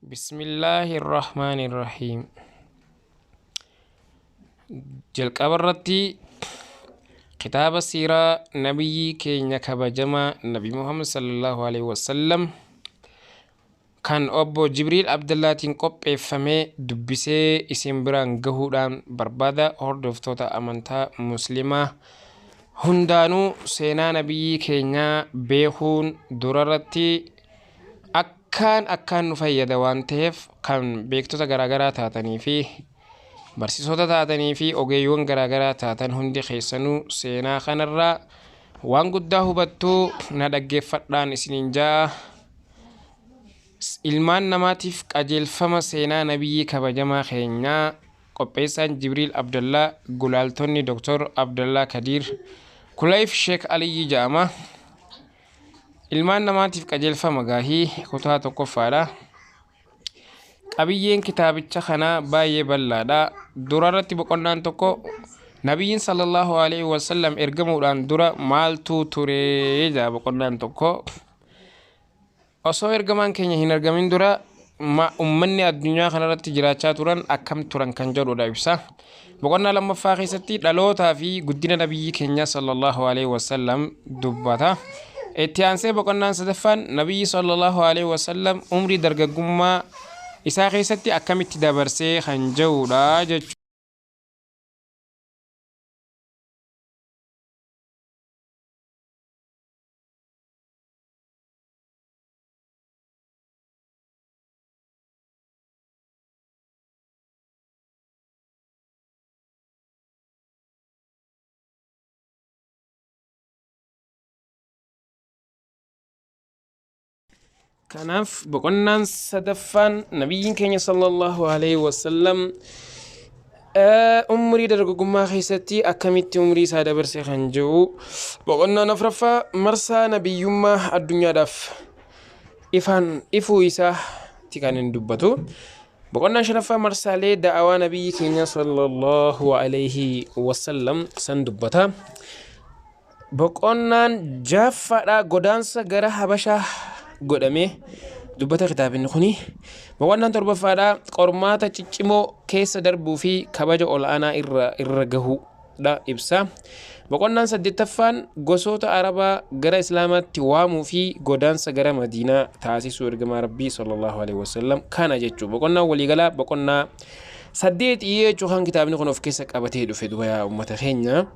بسم الله الرحمن الرحيم. جلق برتي كتاب السيرة نبي كينيا كبجما نبي محمد صلى الله عليه وسلم كان أبو جبريل عبد الله تنقب فمي دبسي اسم بران جهودان بربادا هردفتوتا أمانتا مسلمة هندانو سينا نبي كينيا بيخون درارتي akkaan nu fayyada waan ta'eef kan beektota garaagaraa taatanii fi barsiisota taatanii fi ogeeyyiiwwan garaagaraa taatan hundi keessanuu seenaa kanarraa waan guddaa hubattuu na dhaggeeffadhaan isiniin jaa. Ilmaan namaatiif qajeelfama seenaa nabiyyi kabajamaa keenyaa qopheessaan Jibriil Abdallaa gulaaltonni Dr. Abdallaa Kadiir Kulayf Sheek Aliyyi jedhama. Ilmaan namaatiif qajeelfama gaahii kutaa tokkoffaadha. Qabiyyeen kitaabicha kanaa baay'ee bal'aadha. Durarratti boqonnaan tokko nabiyyiin sallallahu alaihi wasallam ergamuudhaan dura maaltu ture jedha boqonnaan tokko. Osoo ergamaan keenya hin argamin dura ummanni addunyaa kanarratti jiraachaa turan akkam turan kan jedhudha ibsa. Boqonnaa lammaffaa keessatti dhalootaa fi guddina nabiyyi keenya sallallahu alaihi wasallam dubbata. Itti boqonnaan sadaffaan nabiyyi sallallahu alaihi wasallam umrii dargaggummaa isaa keessatti akkamitti dabarsee kan jedhudha jechuudha. Kanaaf boqonnaan sadaffaan nabiyyiin keenya sallallahu alaihi wasallam umrii dargaggummaa keessatti akkamitti umrii isaa dabarsee kan jedhu. Boqonnaan afuraffaa marsaa nabiyyummaa addunyaadhaaf ifuu isaatti kan hin dubbatu. Boqonnaan shanaffaa marsaalee da'awaa nabiyyi keenya sallallahu alaihi wasallam san dubbata. Boqonnaan ja'affaadha godaansa gara Habashaa godhame dubbata kitaabni kuni. Boqonnaan torbaffaadha qormaata ciccimoo keessa darbuu fi kabaja ol'aanaa irra gahuudha ibsa. Boqonnaan saddeettaffaan gosoota arabaa gara islaamaatti waamuu fi godaansa gara madiinaa taasisuu ergamaa rabbii sallallahu alaihi wasallam kana jechuu. Boqonnaan waliigalaa boqonnaa 8 jechuu kan kitaabni kun of keessa qabatee dhufe duba yaa ummata keenya.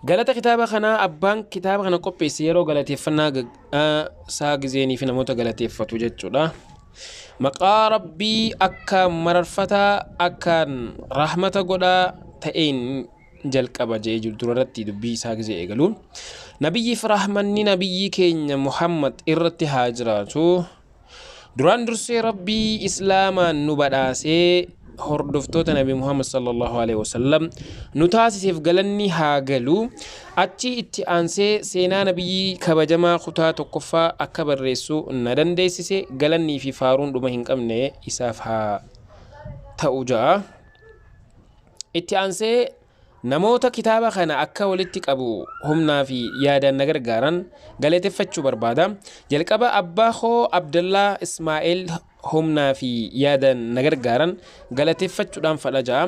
Galata kitaaba kana abbaan kitaaba kana qopheesse yeroo galateeffannaa saa gizeenii fi namoota galateeffatu jechuudha. Maqaa rabbii akka mararfataa akkaan rahmata godhaa ta'een jalqaba jee jiru durarratti dubbii isaa gizee eegalu. Nabiyyiif rahmanni nabiyyi keenya Muhammad irratti haa jiraatu. Duraan dursee rabbii islaamaan nu badhaasee hordoftoota nabi Muhammad sallallahu alaihi wasallam nu taasiseef galanni haa galu. Achi itti aansee seenaa nabiyyi kabajamaa kutaa tokkoffaa akka barreessu na dandeessise galannii fi faaruun dhuma hin qabne isaaf haa ta'u ja'a. Itti aansee namoota kitaaba kana akka walitti qabu humnaa fi yaadaan na gargaaran galateeffachuu barbaada. Jalqaba abbaa koo Abdallaa Ismaa'eel humnaa fi yaadaan na gargaaran galateeffachuudhaan fadha ja'a.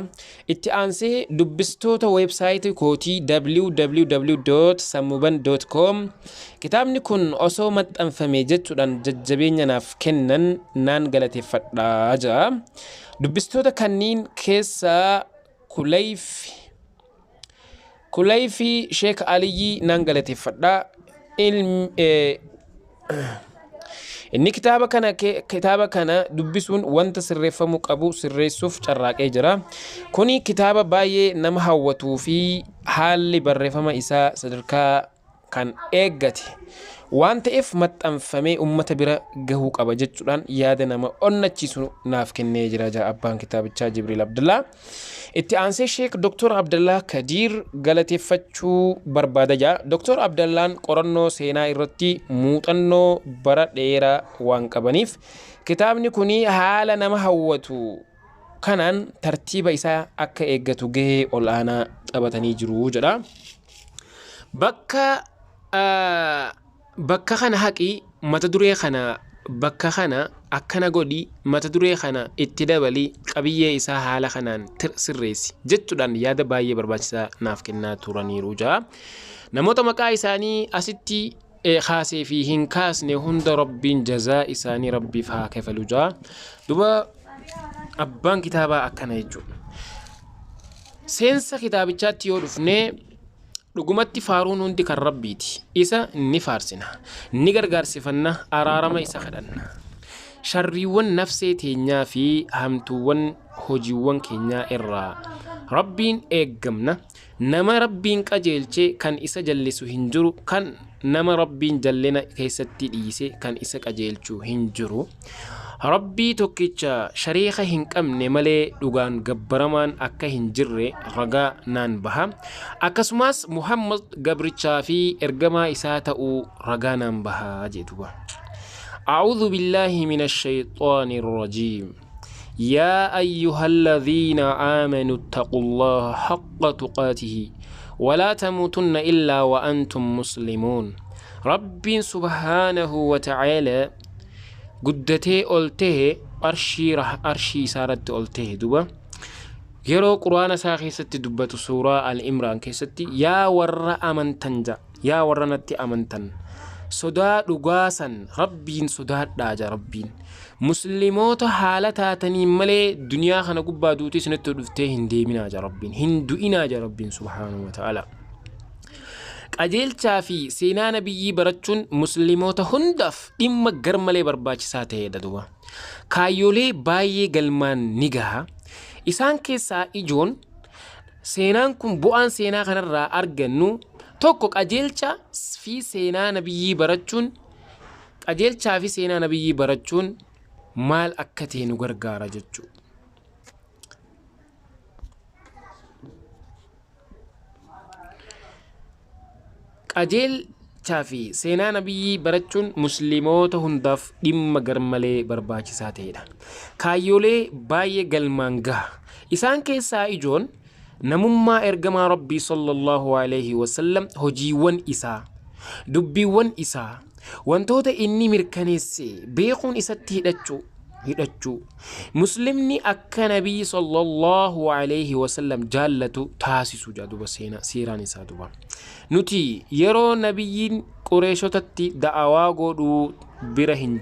Itti aansee dubbistoota weebsaayitii kootii www.sammuban.com kitaabni kun osoo maxxanfame jechuudhaan jajjabeenya naaf kennan naan galateeffadha ja'a. Dubbistoota kanneen keessaa Kulayfi Sheek Aliyyi naan galateeffadha. Inni kitaaba kana dubbisuun wanta sirreeffamuu qabu sirreessuuf carraaqee jira. Kuni kitaaba baay'ee nama hawwatuu fi haalli barreeffama isaa sadarkaa kan eeggate waan ta'eef maxxanfamee ummata bira gahuu qaba jechuudhaan yaada nama onnachiisu naaf kennee jira ja'a abbaan kitaabichaa Jibriil Abdallaa. Itti aansee Sheek Dr. Abdallaa Kadiir galateeffachuu barbaada ja'a. Dr. Abdallaan qorannoo seenaa irratti muuxannoo bara dheeraa waan qabaniif kitaabni kuni haala nama hawwatu kanaan tartiiba isaa akka eeggatu gahee ol'aanaa taphatanii jiru jedha. Bakka kana haqii mata duree kana bakka kana akkana godhi mata duree kana itti dabali qabiyyee isaa haala kanaan sirreessi jechuudhaan yaada baay'ee barbaachisaa naaf kennaa turaniiru jaa. Namoota maqaa isaanii asitti kaasee fi hin kaasne hunda rabbiin jazaa isaanii rabbiif haa kafalu jaa. Duba abbaan kitaabaa akkana jechuudha. Seensa kitaabichaatti yoo dhufne dhugumatti faaruun hundi kan rabbiiti. Isa ni faarsina, ni gargaarsifanna, araarama isa kadhanna. Sharriiwwan nafsee teenyaa fi hamtuuwwan hojiiwwan keenyaa irraa rabbiin eeggamna. Nama rabbiin qajeelche kan isa jallisu hin jiru, kan nama rabbiin jallina keessatti dhiise kan isa qajeelchu hin jiru. Rabbii tokkicha shariika hin qabne malee dhugaan gabbaramaan akka hin jirre ragaa naan baha. Akkasumas Muhammad gabrichaa fi ergamaa isaa ta'uu ragaa naan baha jedhuba. أعوذ بالله من الشيطان الرجيم. يا أيها الذين آمنوا اتقوا الله حق تقاته ولا تموتن إلا وأنتم مسلمون. رب سبحانه وتعالى قدته ألته أرشي سارت ألته دوبا يرو قرآن ساخي ست دبة سورة الإمران كيستي يا ور أمن تنجا يا ورنتي أمن تن صدا لغاسا ربين صدا داجا ربين مسلموت حالتاتني ملي دنيا خنا قبا دوتي سنتو دفته هندي من آجا ربين هندو إن آجا ربين سبحانه وتعالى. qajeelchaa fi seenaa nabiyyi barachuun musliimoota hundaaf dhimma garmalee barbaachisaa ta'edha duba. Kaayyoolee baay'ee galmaan ni gaha. Isaan keessaa ijoon seenaan kun bu'aan seenaa kanarraa argannu tokko qajeelchaa fi seenaa nabiyyi barachuun maal akka ta'e nu gargaara jechuudha. qajeelchaa fi seenaa nabiyyi barachuun musliimoota hundaaf dhimma garmalee barbaachisaa ta'edha. Kaayyoolee baay'ee galmaan gaha. Isaan keessaa ijoon namummaa ergamaa rabbii sallallahu alaihi wasallam, hojiiwwan isaa, dubbiiwwan isaa, wantoota inni mirkaneesse beekuun isatti hidhachuu muslimni akka nabii sallallahu alaihi wasallam jaallatu taasisu jaduba seeraan isaa duba. Nuti yeroo nabiyyiin qureeshotatti da'awaa godhuu bira hin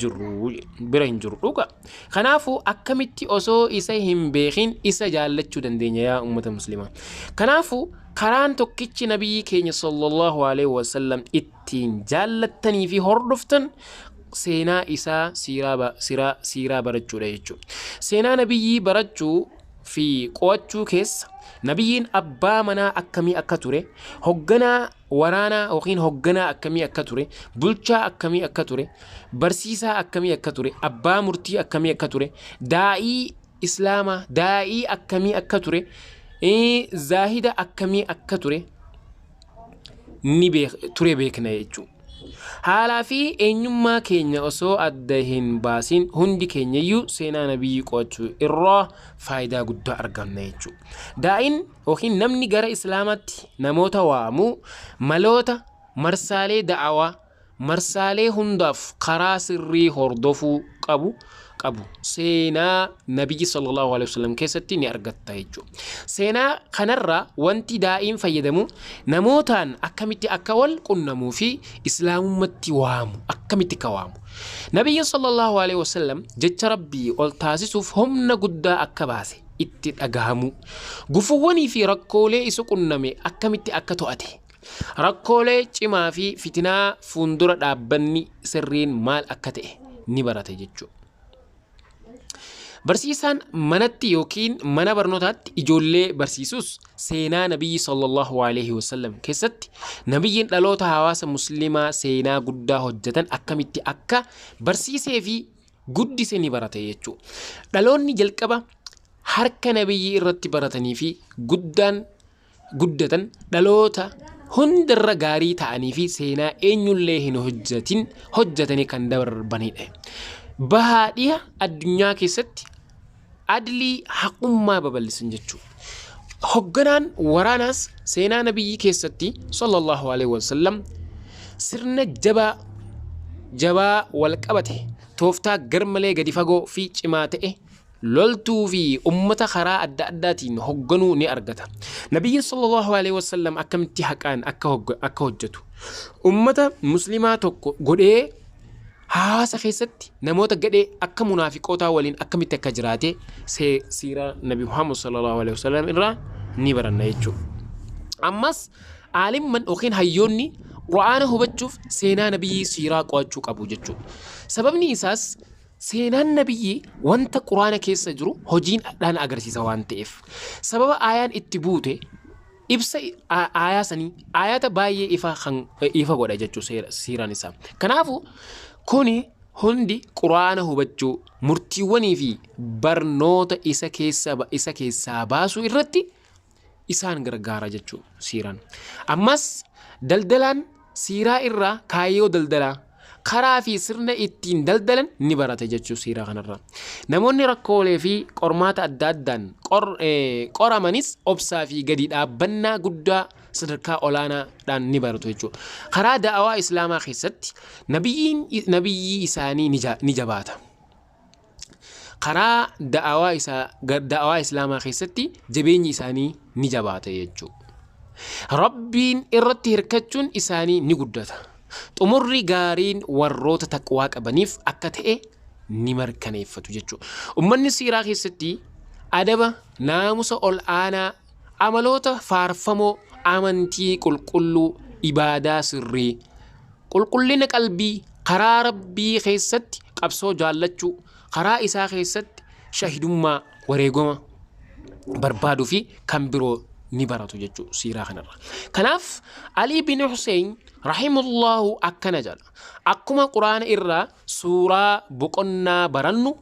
jirru dhuga. Kanaafuu akkamitti osoo isa hin beekin isa jaallachuu dandeenya yaa ummata muslimaa. Kanaafuu karaan tokkichi nabiyyi keenya sallallahu alaihi wasallam ittiin jaallattanii fi hordoftan seenaa isaa siiraa barachuudha jechuudha. Seenaa nabiyyi barachuu fi qo'achuu keessa nabiyyiin abbaa manaa akkamii akka ture, hogganaa waraanaa yookiin hogganaa akkamii akka ture, bulchaa akkamii akka ture, barsiisaa akkamii akka ture, abbaa murtii akkamii akka ture, daa'ii islaamaa daa'ii akkamii akka ture, zaahida akkamii akka ture ni beekna jechuudha. Haalaa fi eenyummaa keenya osoo adda hin baasin hundi keenyayyuu seenaa nabiyyi qo'achuu irraa faayidaa guddaa arganna jechuudha. Daa'in yookiin namni gara islaamaatti namoota waamu maloota marsaalee da'awaa marsaalee hundaaf karaa sirrii hordofuu qabu seenaa nabiyyi sallallahu alaihi wasallam keessatti ni argatta jechuudha. Seenaa kanarraa wanti daa'in fayyadamu namootaan akkamitti akka wal qunnamuu fi islaamummaatti waamu akkamitti ka waamu. Nabiyyi sallallahu alaihi wasallam jecha rabbii ol taasisuuf humna guddaa akka baase itti dhagahamu. Gufuuwwanii fi rakkoolee isa qunname akkamitti akka to'ate. Rakkoolee cimaa fi fitinaa fuuldura dhaabbanni sirriin maal akka ta'e ni barate jechuudha. Barsiisaan manatti yookiin mana barnootaatti ijoollee barsiisus seenaa nabiyyi sallallahu alaihi wasallam keessatti nabiyyiin dhaloota hawaasa muslimaa seenaa guddaa hojjetan akkamitti akka barsiisee fi guddise ni barate jechuudha. Dhaloonni jalqaba harka nabiyyi irratti baratanii fi guddatan dhaloota hundarra gaarii ta'anii fi seenaa eenyullee hin hojjetanii kan darbanidha. Bahaadhiya addunyaa keessatti adlii haqummaa babal'isan jechuudha. Hogganaan waraanaas seenaa nabiyyi keessatti sallallahu alaihi wasallam sirna jabaa wal qabate tooftaa garmalee gadi fagoo fi cimaa ta'e loltuu fi ummata karaa adda addaatiin hogganuu ni argata. Nabiyyiin sallallahu alaihi wasallam akkamitti haqaan akka hojjetu ummata muslimaa tokko godhee hawaasa keessatti namoota gadhee akka munaafiqootaa waliin akkamitti akka jiraate siiraa Nabi Muhammad sallallahu alaihi wasallam irraa ni baranna jechuudha. Ammas aalimman yookiin hayyoonni quraana hubachuuf seenaa nabiyyi siiraa qo'achuu qabu jechuudha. Sababni isaas seenaan nabiyyi wanta quraana keessa jiru hojiidhaan agarsiisa waan ta'eef sababa aayaan itti buute ibsa aayaa sanii aayata baay'ee ifa godha jechuudha siiraan isaa. Kanaafuu kuni hundi quraana hubachuu murtiiwwanii fi barnoota isa keessaa baasuu irratti isaan gargaara jechuudha siiraan. Ammas daldalaan siiraa irraa kaayyoo daldalaa karaa fi sirna ittiin daldalan ni barate jechuudha siiraa kanarraa. Namoonni rakkoolee fi qormaata adda addaan qoramanis obsaa fi gadi dhaabbannaa guddaa sadarkaa olaanaadhaan ni baratu jechuudha. Karaa da'awaa islaamaa keessatti nabiyyi isaanii ni jabaata. Karaa da'awaa islaamaa keessatti jabeenyi isaanii ni jabaata jechuudha. Rabbiin irratti hirkachuun isaanii ni guddata. Xumurri gaariin warroota taqwaa qabaniif akka ta'e ni mirkaneeffatu jechuudha. Ummanni siiraa keessatti adaba, naamusa ol aanaa, amaloota faarfamoo, amantii qulqulluu, ibaadaa sirrii, qulqullina qalbii, karaa rabbii keessatti qabsoo jaallachuu, karaa isaa keessatti shahidummaa, wareegoma barbaaduu fi kan biroo ni baratu jechuudha siiraa kanarra. Kanaaf Ali bin Hussein rahimahullahu akkana jedha. Akkuma quraana irraa suuraa boqonnaa barannu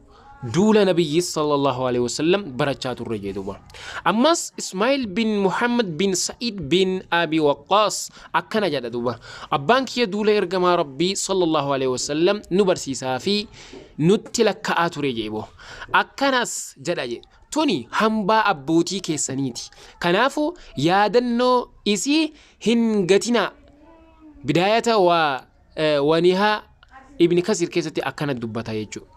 duula nabiyyi sallallahu alaihi wasallam barachaa turre jedhuba. Ammas Ismail bin Muhammad bin Sa'id bin Abi Waqqas akkana jedha duba. Abbaan kiyya duula ergamaa rabbii sallallahu alaihi wasallam nu barsiisaa fi nutti lakka'aa ture jedhu. Akkanas jedha jedhu. Tuni hambaa abbootii keessaniiti. Kanaafuu yaadannoo isii hin gatinaa. Bidaayata wanihaa ibni Kasir keessatti akkana dubbata jechuudha.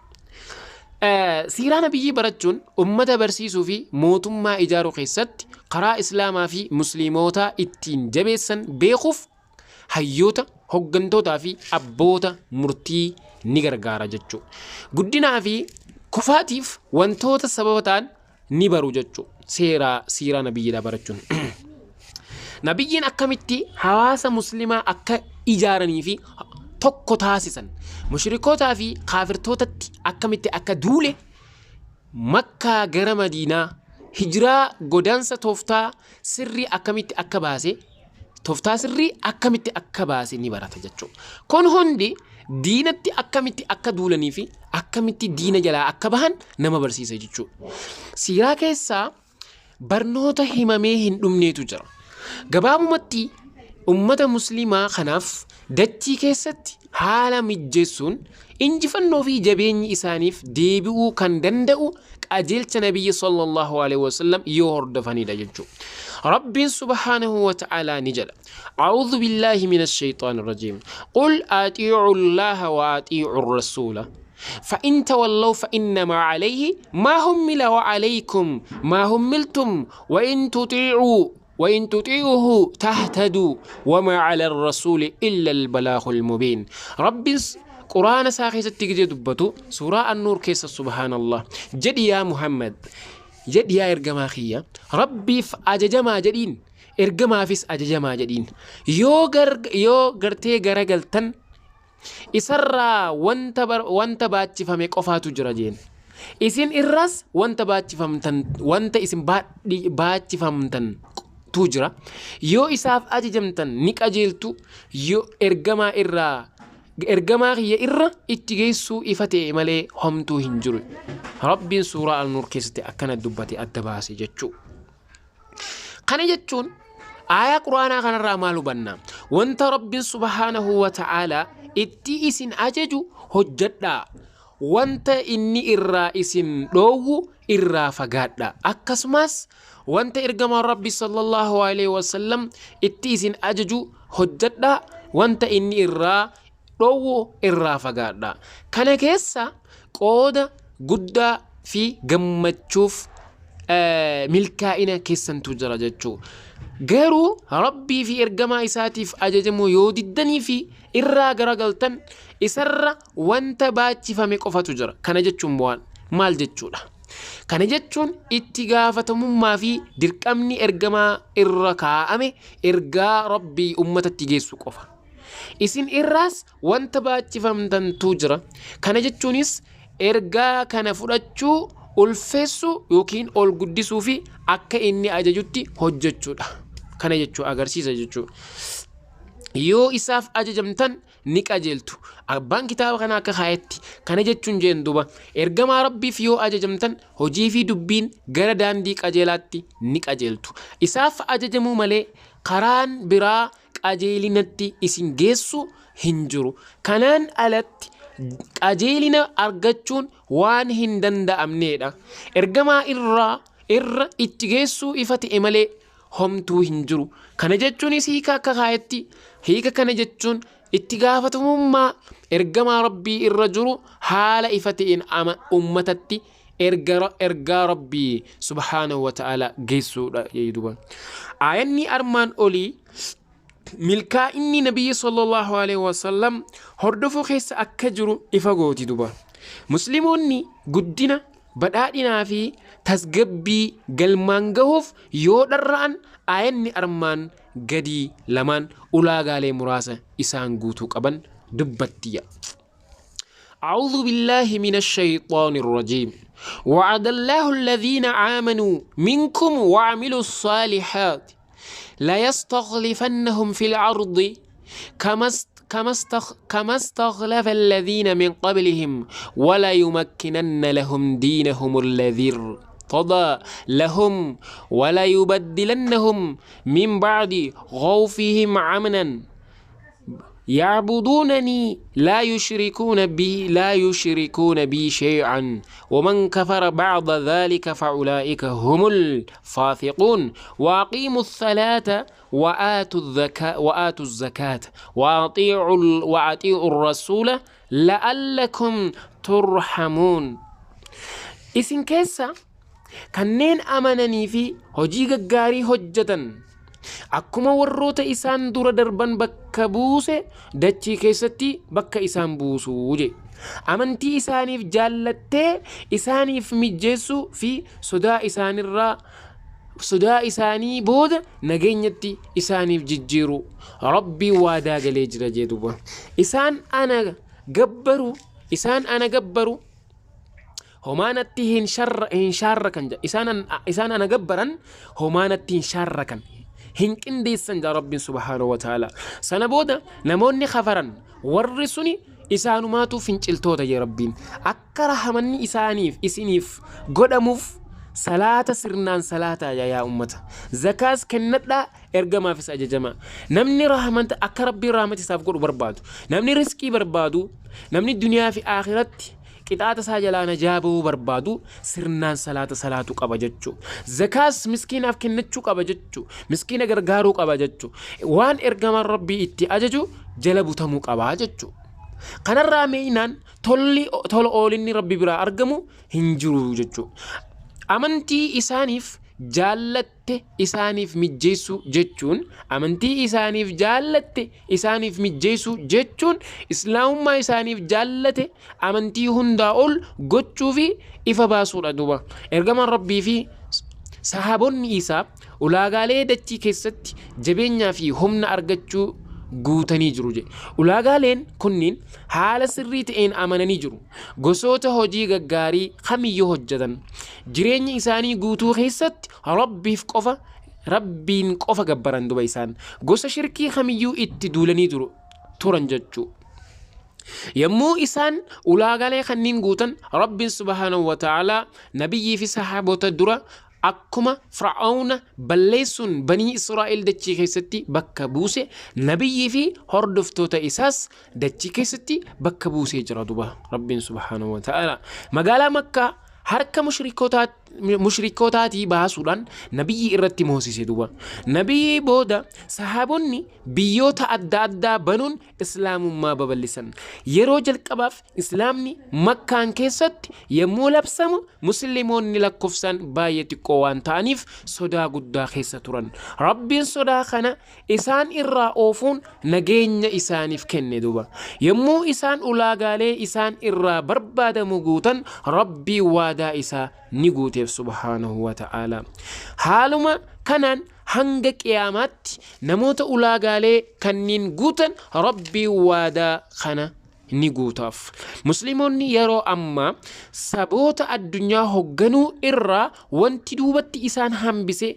Siiraa nabiyyi barachuun ummata barsiisuu fi mootummaa ijaaruu keessatti karaa islaamaa fi musliimotaa ittiin jabeessan beekuuf hayyoota, hoggantootaa fi abboota murtii ni gargaara jechuudha. Guddinaa fi kufaatiif wantoota sababa ta'an ni baru jechuudha. Siiraa nabiyyiidha barachuun. Nabiyyiin akkamitti hawaasa muslimaa akka ijaaranii fi tokko taasisan mushrikootaa fi kaafirtootatti akkamitti akka duule Makkaa gara Madiinaa hijiraa godaansa tooftaa sirrii akkamitti akka baase ni barata jechuudha. Kun hundi diinatti akkamitti akka duulanii fi akkamitti diina jalaa akka bahan nama barsiisa jechuudha. Siiraa keessaa barnoota himamee hin dhumneetu jira. Gabaabumatti ummata muslimaa kanaaf dachii keessatti haala mijeessuun injifannoo fi jabeenyi isaaniif deebi'uu kan danda'u qajeelcha nabiyyi sallallahu alaihi wasallam yoo hordofanidha jechuudha. رب سبحانه وتعالى نجل أعوذ بالله من الشيطان الرجيم قل أطيعوا الله وأطيعوا الرسول فإن تولوا فإنما عليه ما همل وعليكم ما هملتم وإن تطيعوه تهتدوا وما على الرسول إلا البلاغ المبين. رب قرآن ساخي ستيجي دبتو سورة النور كيس سبحان الله جد يا محمد جد يا إرجما خيا ربي أججما جدين إرجما فيس أججما جدين يو غرتي غرقلتن إسرى وانت باتش فمك أفاتو جراجين إسين إرس وانت باتش فمتن وانت إسين باتش فمتن تجرا يو إساف أججمتن نك أجلتو يو إرجما خيا إرى اتجيسو إفتي ملي همتو هنجرو. ربي سورة النور كيستي أكنا دبتي الدباسي جتشو قنا جتشون آية قرآن كان الرامال بنا وانت ربي سبحانه وتعالى اتي اسن أججو هجدا وانت إني إرى اسن دوغو إرى فقادا أكسماس وانت إرقام ربي صلى الله عليه وسلم اتي اسن أججو هجدا وانت إني إرى dhoowwuu irraa fagaadha. Kana keessa qooda guddaa fi gammachuuf milkaa'ina keessantu jira jechuu. Garuu rabbii fi ergamaa isaatiif ajajamu yoo diddanii fi irraa garagaltan isarra wanta baachifame qofatu jira. Kana jechuun maal jechuudha? Kana jechuun itti gaafatamummaa fi dirqamni ergamaa irra kaa'ame ergaa rabbii ummatatti geessu qofa. Isin irraas wanta baachifamtantu jira. Kana jechuunis ergaa kana fudhachuu ulfeessuu yookiin ol guddisuu fi akka inni ajajutti hojjechuudha. Kana jechuu agarsiisa jechuu. Yoo isaaf ajajamtan ni qajeeltu. Abbaan kitaaba kana akka kaayetti kana jechuun jeen duba ergamaa rabbiif yoo ajajamtan hojii fi dubbiin gara daandii qajeelaatti ni qajeeltu. Isaaf ajajamuu malee karaan biraa qajeelinatti isin geessu hin jiru. Kanaan alatti qajeelina argachuun waan hin danda'amneedha. Ergamaa irra itti geessuu ifa ta'e malee homtuu hin jiru. Kana jechuunis hiika akka kaayetti hiika kana jechuun itti gaafatamummaa ergamaa rabbii irra jiru haala ifa ta'een ummatatti ergaa rabbii subhaanahu wa ta'ala geessuudha jedhuba. Aayanni armaan olii milkaa'inni nabiyyi sallallahu alaihi wasallam hordofuu keessa akka jiru ifa gooti duba. Musliimoonni guddina badhaadhinaa fi tasgabbii galmaan gahuuf yoo dharra'an aayanni armaan gadii lamaan ulaagaalee muraasa isaan guutuu qaban dubbattiya. أعوذ بالله من الشيطان الرجيم وعد الله الذين آمنوا منكم وعملوا الصالحات لا يستخلفنهم في الأرض كما استخلف الذين من قبلهم ولا يمكنن لهم دينهم الذي ارتضى لهم ولا يبدلنهم من بعد خوفهم امنا يعبدونني لا يشركون بي شيئا ومن كفر بعد ذلك فأولئك هم الفاسقون وأقيموا الصلاة وآتوا الزكاة وأطيعوا الرسول لعلكم ترحمون. إسن كيسا كنين أمنني في هجيغ غاري هجتن akkuma warroota isaan dura darban bakka buuse dachii keessatti bakka isaan buusuu je. Amantii isaaniif jaallattee isaaniif mijjeessuu fi sodaa isaanii booda nageenyatti isaaniif jijjiiru rabbii waadaa galee jira jedhuba. Isaan ana gabbaru homaanatti hin sharrakan isaan ana gabbaran homaanatti hin sharrakan hin qindeessan jaa rabbiin subhaanahu wa ta'ala. Sana booda namoonni kafaran warri suni isaanumaatu finciltoota jee rabbiin. Akka rahamanni isiniif godhamuuf salaata sirnaan salaataa yaa ummata. Zakaas kennadhaa ergamaafis ajajama. Namni rahamanta akka rabbiin rahamati isaaf godhu barbaadu, namni riskii barbaadu, namni duniyaa fi akhiratti qixaata isaa jalaa najaabuu barbaadu sirnaan salaatu qaba jechuu. Zakaas miskiinaaf kennachuu qaba jechuu. Miskiina gargaaruu qaba jechuu. Waan ergamaan rabbii itti ajaju jala butamuu qaba jechuu. Kanarraa meeyinaan tola oolinni rabbi biraa argamu hin jiru jechuu. Amantii isaaniif jaallatte isaaniif mijjeessu jechuun amantii isaaniif jaallatte isaaniif mijjeessu jechuun islaamummaa isaaniif jaallate amantii hundaa ol gochuu fi ifa baasuudha duba. Ergamaan rabbii fi sahaabonni isaa ulaagaalee dachii keessatti jabeenyaa fi humna argachuu guutanii jiru je. Ulaagaaleen kunniin haala sirrii ta'een amananii jiru. Gosoota hojii gaggaarii kamiyyuu hojjetan jireenya isaanii guutuu keessatti rabbiin qofa gabbaran duba isaan gosa shirkii kamiyyuu itti duulanii turan jechuu. Yommuu isaan ulaagaalee kanniin guutan rabbiin subhaanahu wa ta'ala nabiyyii fi sahaabota dura akkuma Fir'aawna balleessuun banii Israa'el dachii keessatti bakka buuse nabiyyii fi hordoftoota isaas dachii keessatti bakka buusee jira duba rabbiin subhaanahu wa ta'ala. Magaalaa Makkaa harka mushrikootaatti mushrikootaati baasuudhaan nabiyyi irratti moosise duba. Nabiyyi booda sahaabonni biyyoota adda addaa banuun islaamummaa babal'isan. Yeroo jalqabaaf islaamni makkaan keessatti yommuu labsamu musliimoonni lakkoofsaan baay'ee xiqqoo waan ta'aniif sodaa guddaa keessa turan. Rabbiin sodaa kana isaan irraa oofuun nageenya isaaniif kenne duba. Yommuu isaan ulaagaalee isaan irraa barbaadamu guutan rabbii waadaa isaa ni guuteef subhaanahu wa ta'ala. Haaluma kanaan hanga qiyaamaatti namoota ulaagaalee kanniin guutan rabbii waadaa kana ni guutaaf. Musliimoonni yeroo ammaa saboota addunyaa hogganuu irraa wanti duubatti isaan hambise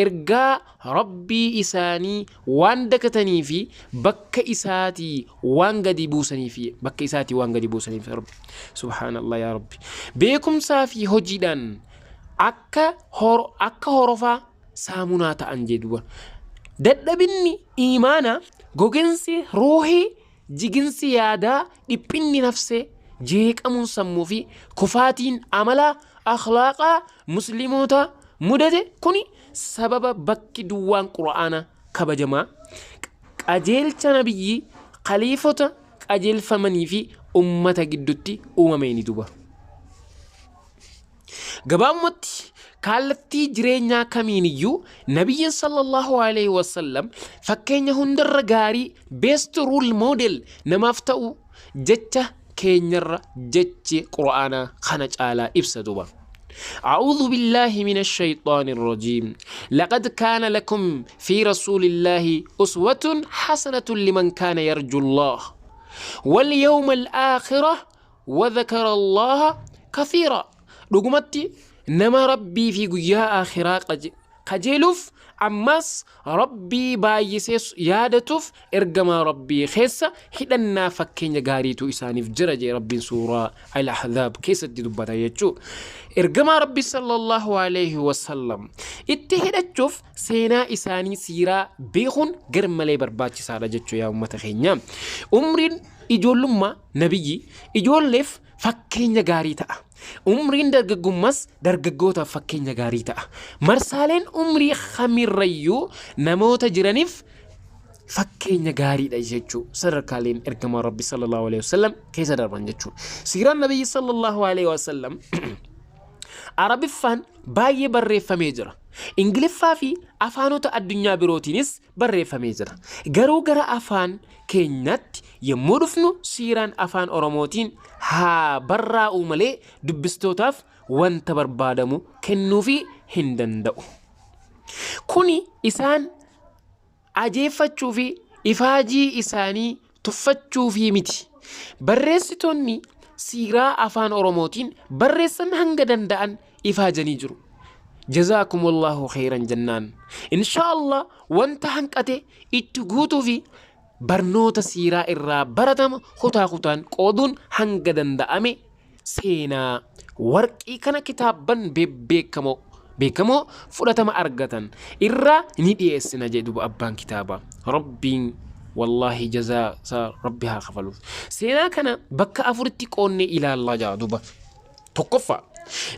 ergaa rabbii isaanii waan dakatanii fi bakka isaatii waan gadi buusaniif subhaanallah yaa rabbi. Beekumsaa fi hojiidhaan akka horofaa saamunaa ta'an jedhuba. Dadhabinni imaana, gogensi ruuhii, jiginsi yaadaa, dhiphinni nafsee, jeeqamuun sammuu fi kufaatiin amalaa akhlaaqaa musliimoota mudate kuni sababa bakki duwwaan qura'aana kabajamaa qajeelcha nabiyyi khaliifota qajeelfamanii fi ummata gidduutti uumameeni duba. Gabaabumatti kallattii jireenyaa kamiiniyyuu nabiyyiin sallallahu alaihi wasallam fakkeenya hundarra gaarii best role model namaaf ta'u jecha keenyarra jechi qura'aanaa kana caalaa ibsa duba. أعوذ بالله من الشيطان الرجيم لقد كان لكم في رسول الله أسوة حسنة لمن كان يرجو الله واليوم الآخرة وذكر الله كثيرا. رقمتي نما ربي في قيا آخرة قجلوف أمس ربي بايسيس يادتوف إرقما ربي خيسا حدنا فكين يقاريتو إساني في جرجي ربي سورة الأحزاب كيسة دبتا يجو إرقما ربي صلى الله عليه وسلم اتهدت شوف سينا إساني سيرا بيخون قرم لي برباتي سارة جتشو يا أمة خينيام أمرين إجول لما نبي إجول لف فكين يقاريتا umriin dargaggummas dargaggoota fakkeenya gaarii ta'a. Marsaaleen umrii khamirrayyuu namoota jiraniif fakkeenya gaariidha jechuu sadarkaaleen ergamaa rabbi sallallahu alaihi wasallam keessa darban jechuu. Siiraan nabiyyi sallallahu alaihi wasallam arabiffaan baay'ee barreeffamee jira. Ingiliffaa fi afaanota addunyaa birootiinis barreeffamee jira. Garuu gara afaan keenyatti yommuu dhufnu siiraan afaan oromootiin haa barraa'u malee dubbistootaaf wanta barbaadamu kennuufi hin danda'u. Kuni isaan ajeeffachuu fi ifaajii isaanii tuffachuu fi miti. Barreessitoonni siiraa afaan oromootiin barreessan hanga danda'an ifaajanii jiru. جزاكم الله خيرا جنان إن شاء الله وانت هنكته اتقوتو في برنوت سيرا إرا برتم خطان قودون هنگدن دامي سينا ورقي كان كتابا بيكمو فرتم أرغتن إرا ندي اسنا جدوب أبان كتابا ربين والله جزاء ربها خفلوف سينا كان بكا أفرتي قوني إلى الله جادوبا تقفى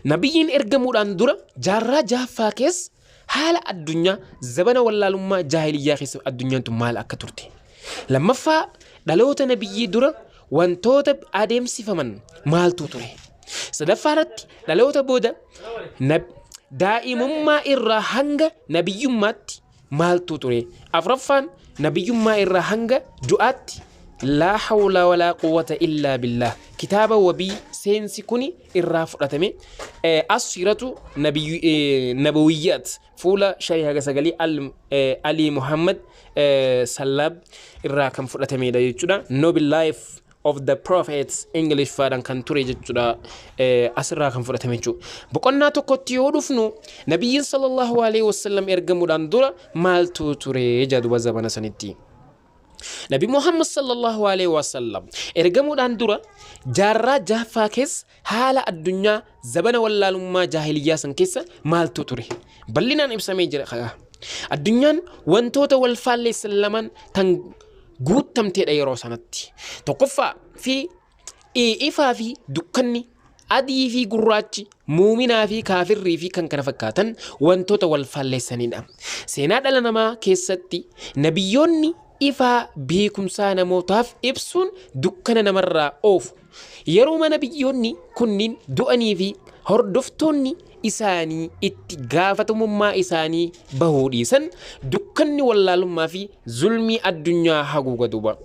نبيين إرجموا الأندرة جارة جافا كيس حال الدنيا زبنا ولا لما جاهلية خيس الدنيا أنتم مال أكترتي لما فا دلوت نبيي درة وانتوت آدم سفمن مال توتره سدفارت دلوت بودا دائم ما إرى هنگا نبي مات مال توتره أفرفان نبي ما إرى هنگا دعات لا حول ولا قوة إلا بالله كتابة وبي سينسكوني الرافع رتمي السيرة نبويات فولا شيء هذا سجلي علي محمد سلاب الراكم فرتمي دا يجودا Noble Life of the Prophets English فادان كان توري جودا أسر راكم فرتمي جو بقولنا تقطيو دفنو نبي صلى الله عليه وسلم إرجمو داندورا مال توري جادو بزبانا سنتي نبي محمد صلى الله عليه وسلم إرجموا داندورا جارة جافا كيس حال الدنيا زبنا ولا لما جاهلية سنكيس مال توتوري بلنا نبسمي جرا الدنيا وانتوتا والفالي سلمان تن قوت تمتير أي روسانتي تقفى في إفا في دكاني adii fi gurraachi, muuminaa fi kaafirrii fi kan kana fakkaatan wantoota wal faalleessanidha. Seenaa dhala namaa keessatti nabiyyoonni ifaa beekumsaa namootaaf ibsuun dukkana namarraa oofu. Yeroo nabiyyoonni kunniin du'anii fi hordoftoonni isaanii itti gaafatamummaa isaanii bahuu dhiisan dukkanni wallaalummaa fi zulmii addunyaa haguuga duuba.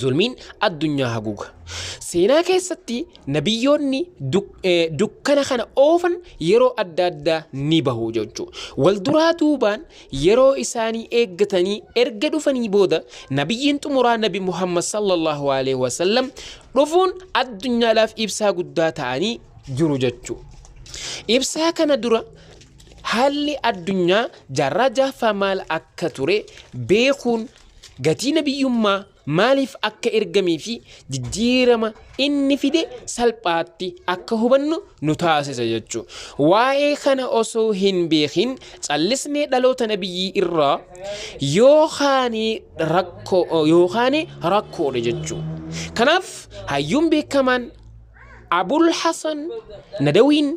Zulmiin addunyaa haguuga. Seenaa keessatti nabiyyoonni dukkana kana oofan yeroo adda addaa ni bahu jechuudha. Wal duraa duubaan yeroo isaanii eeggatanii erga dhufanii booda nabiyyiin xumuraa nabi Muhammad sallallahu alaihi wasallam dhufuun addunyaadhaaf ibsaa guddaa ta'anii jiru jechuudha. Ibsaa kana dura haalli addunyaa jaarraa jahaffaa maal akka ture beekuun gatii nabiyyummaa maaliif akka ergamee fi jijjiirama inni fide salphaatti akka hubannu nu taasisa jechuudha. Waa'ee kana osoo hin beekin callisnee dhaloota nabiyyii irraa yookaan rakkoodha jechuudha. Kanaaf hayyuun beekamaan Abul Hasan Nadawiin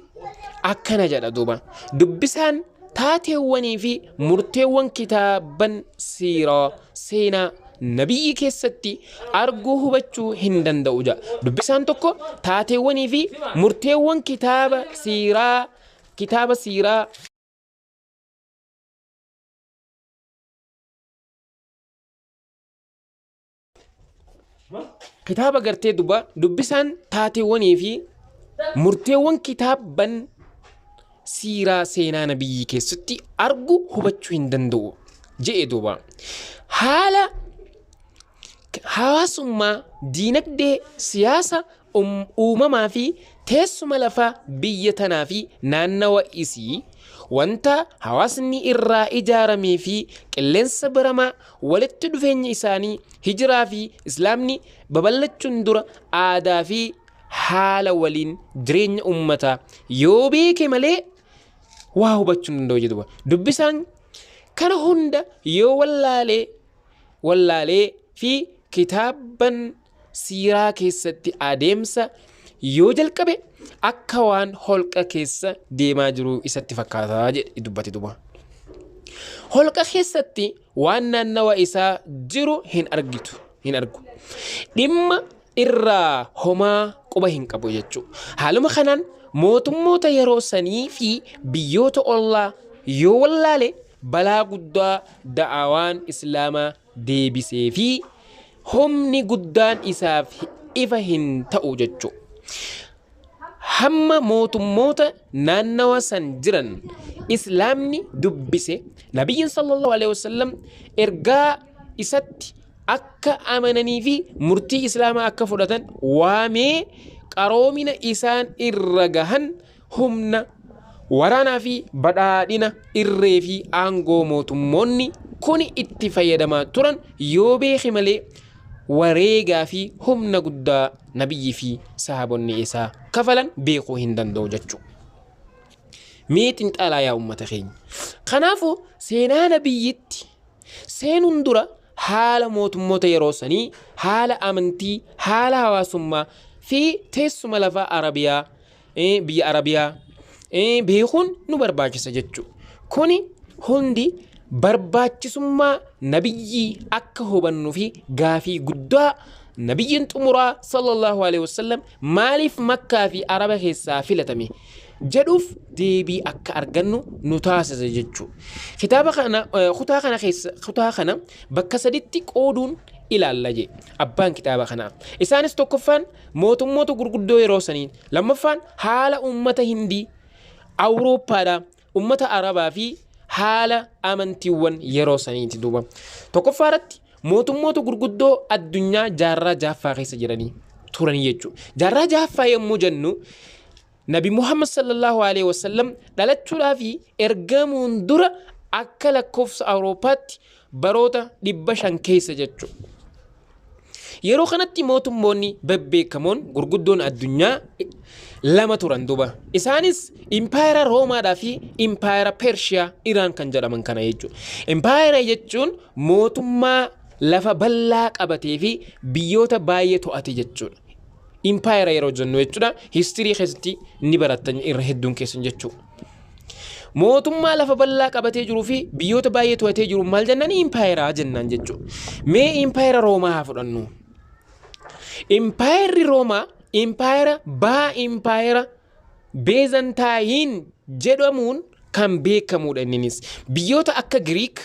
akkana jedha duuba. Dubbisaan taateewwanii fi murteewwan kitaaban siiraa seenaa nabiyyi keessatti arguu hubachuu hin danda'u jedha. Dubbisaan tokko taateewwanii fi murteewwan kitaaba siiraa kitaaba gartee duba dubbisaan taateewwanii fi murteewwan kitaaban siiraa seenaa nabiyyi keessatti arguu hubachuu hin danda'u jedhe duuba. Haala hawaasummaa, diinagdee, siyaasa, uumamaa fi teessuma lafaa biyya tanaa fi naannawa isii wanta hawaasni irraa ijaaramee fi qilleensa baramaa walitti dhufeenya isaanii hijiraa fi islaamni babal'achuun dura aadaa fi haala waliin jireenya ummataa yoo beeke malee waa hubachuu hin danda'u jedhuba. Dubbisaan kana hunda yoo wallaalee fi kitaaban siiraa keessatti adeemsa yoo jalqabe akka waan holqa keessa deemaa jiru isatti fakkaataa jedhe dubbate duba. Holqa keessatti waan naannawa isaa jiru hin argu. Dhimma irraa homaa quba hin qabu jechuudha. Haaluma kanaan mootummoota yeroo sanii fi biyyoota ollaa yoo wallaale balaa guddaa da'awaan islaamaa deebisee fi humni guddaan isaaf ifa hin ta'u jechuudha. Hamma mootummoota naannawa san jiran islaamni dubbise nabiyyiin sallallahu alaihi wasallam ergaa isatti akka amananii fi murtii islaamaa akka fudhatan waamee qaroomina isaan irra gahan humna waraanaa fi badhaadhina irree fi aangoo mootummoonni kun itti fayyadamaa turan yoo beeke malee wareegaa fi humna guddaa nabiyyii fi sahaabonni isaa kafalan beekuu hin danda'u jechuudha. Miitiin xalaa yaa ummata keenya. Kanaafuu seenaa nabiyyitti seenuun dura haala mootummoota yeroo sanii, haala amantii, haala hawaasummaa fi teessuma lafaa Arabiyaa, biyya Arabiyaa beekuun nu barbaachisa jechuudha. Kuni hundi barbaachisummaa nabiyyii akka hubannuu fi gaafii guddaa nabiyyiin xumuraa sallallahu alaihi wasallam maaliif Makkaa fi Araba keessaa filatame jedhuuf deebii akka argannu nu taasisa jechuudha. Kutaa kana bakka saditti qooduun ilaalla jedhe abbaan kitaaba kanaa. Isaanis tokkoffaan mootummoota gurguddoo yeroo sanii, lammaffaan haala ummata Hindii, Awurooppaadhaa, ummata Arabaa fi haala amantiiwwan yeroo saniiti duuba. Tokkoffaarratti mootummoota gurguddoo addunyaa jaarraa jahaffaa keessa jiranii turanii jechuudha. Jaarraa jahaffaa yommuu jennu Nabi Muhammad sallallahu alaihi wasallam dhalachuudhaa fi ergamuun dura akka lakkoofsa Awurooppaatti baroota 500 keessa jechuudha. Yeroo kanatti mootummoonni bebbeekamoon gurguddoon addunyaa lama turan duuba. Isaanis Impaayera Roomaadhaa fi Impaayera Pershiyaa Iraan kan jedhaman kana jechuudha. Impaayera jechuun mootummaa lafa bal'aa qabatee fi biyyoota baay'ee to'ate jechuudha. impaayera yeroo jennu jechuudha histirii keessatti ni barattan irra hedduun keessan jechuudha. Mootummaa lafa bal'aa qabatee jiruu fi biyyoota baay'ee to'atee jiru maal jennaan impaayeraa jennaan jechuudha. Mee impaayera Roomaa haa fudhannu. Impaayerri Roomaa impaayera impaayera Beezantaayin jedhamuun kan beekamudha innis. Biyyoota akka Giriik,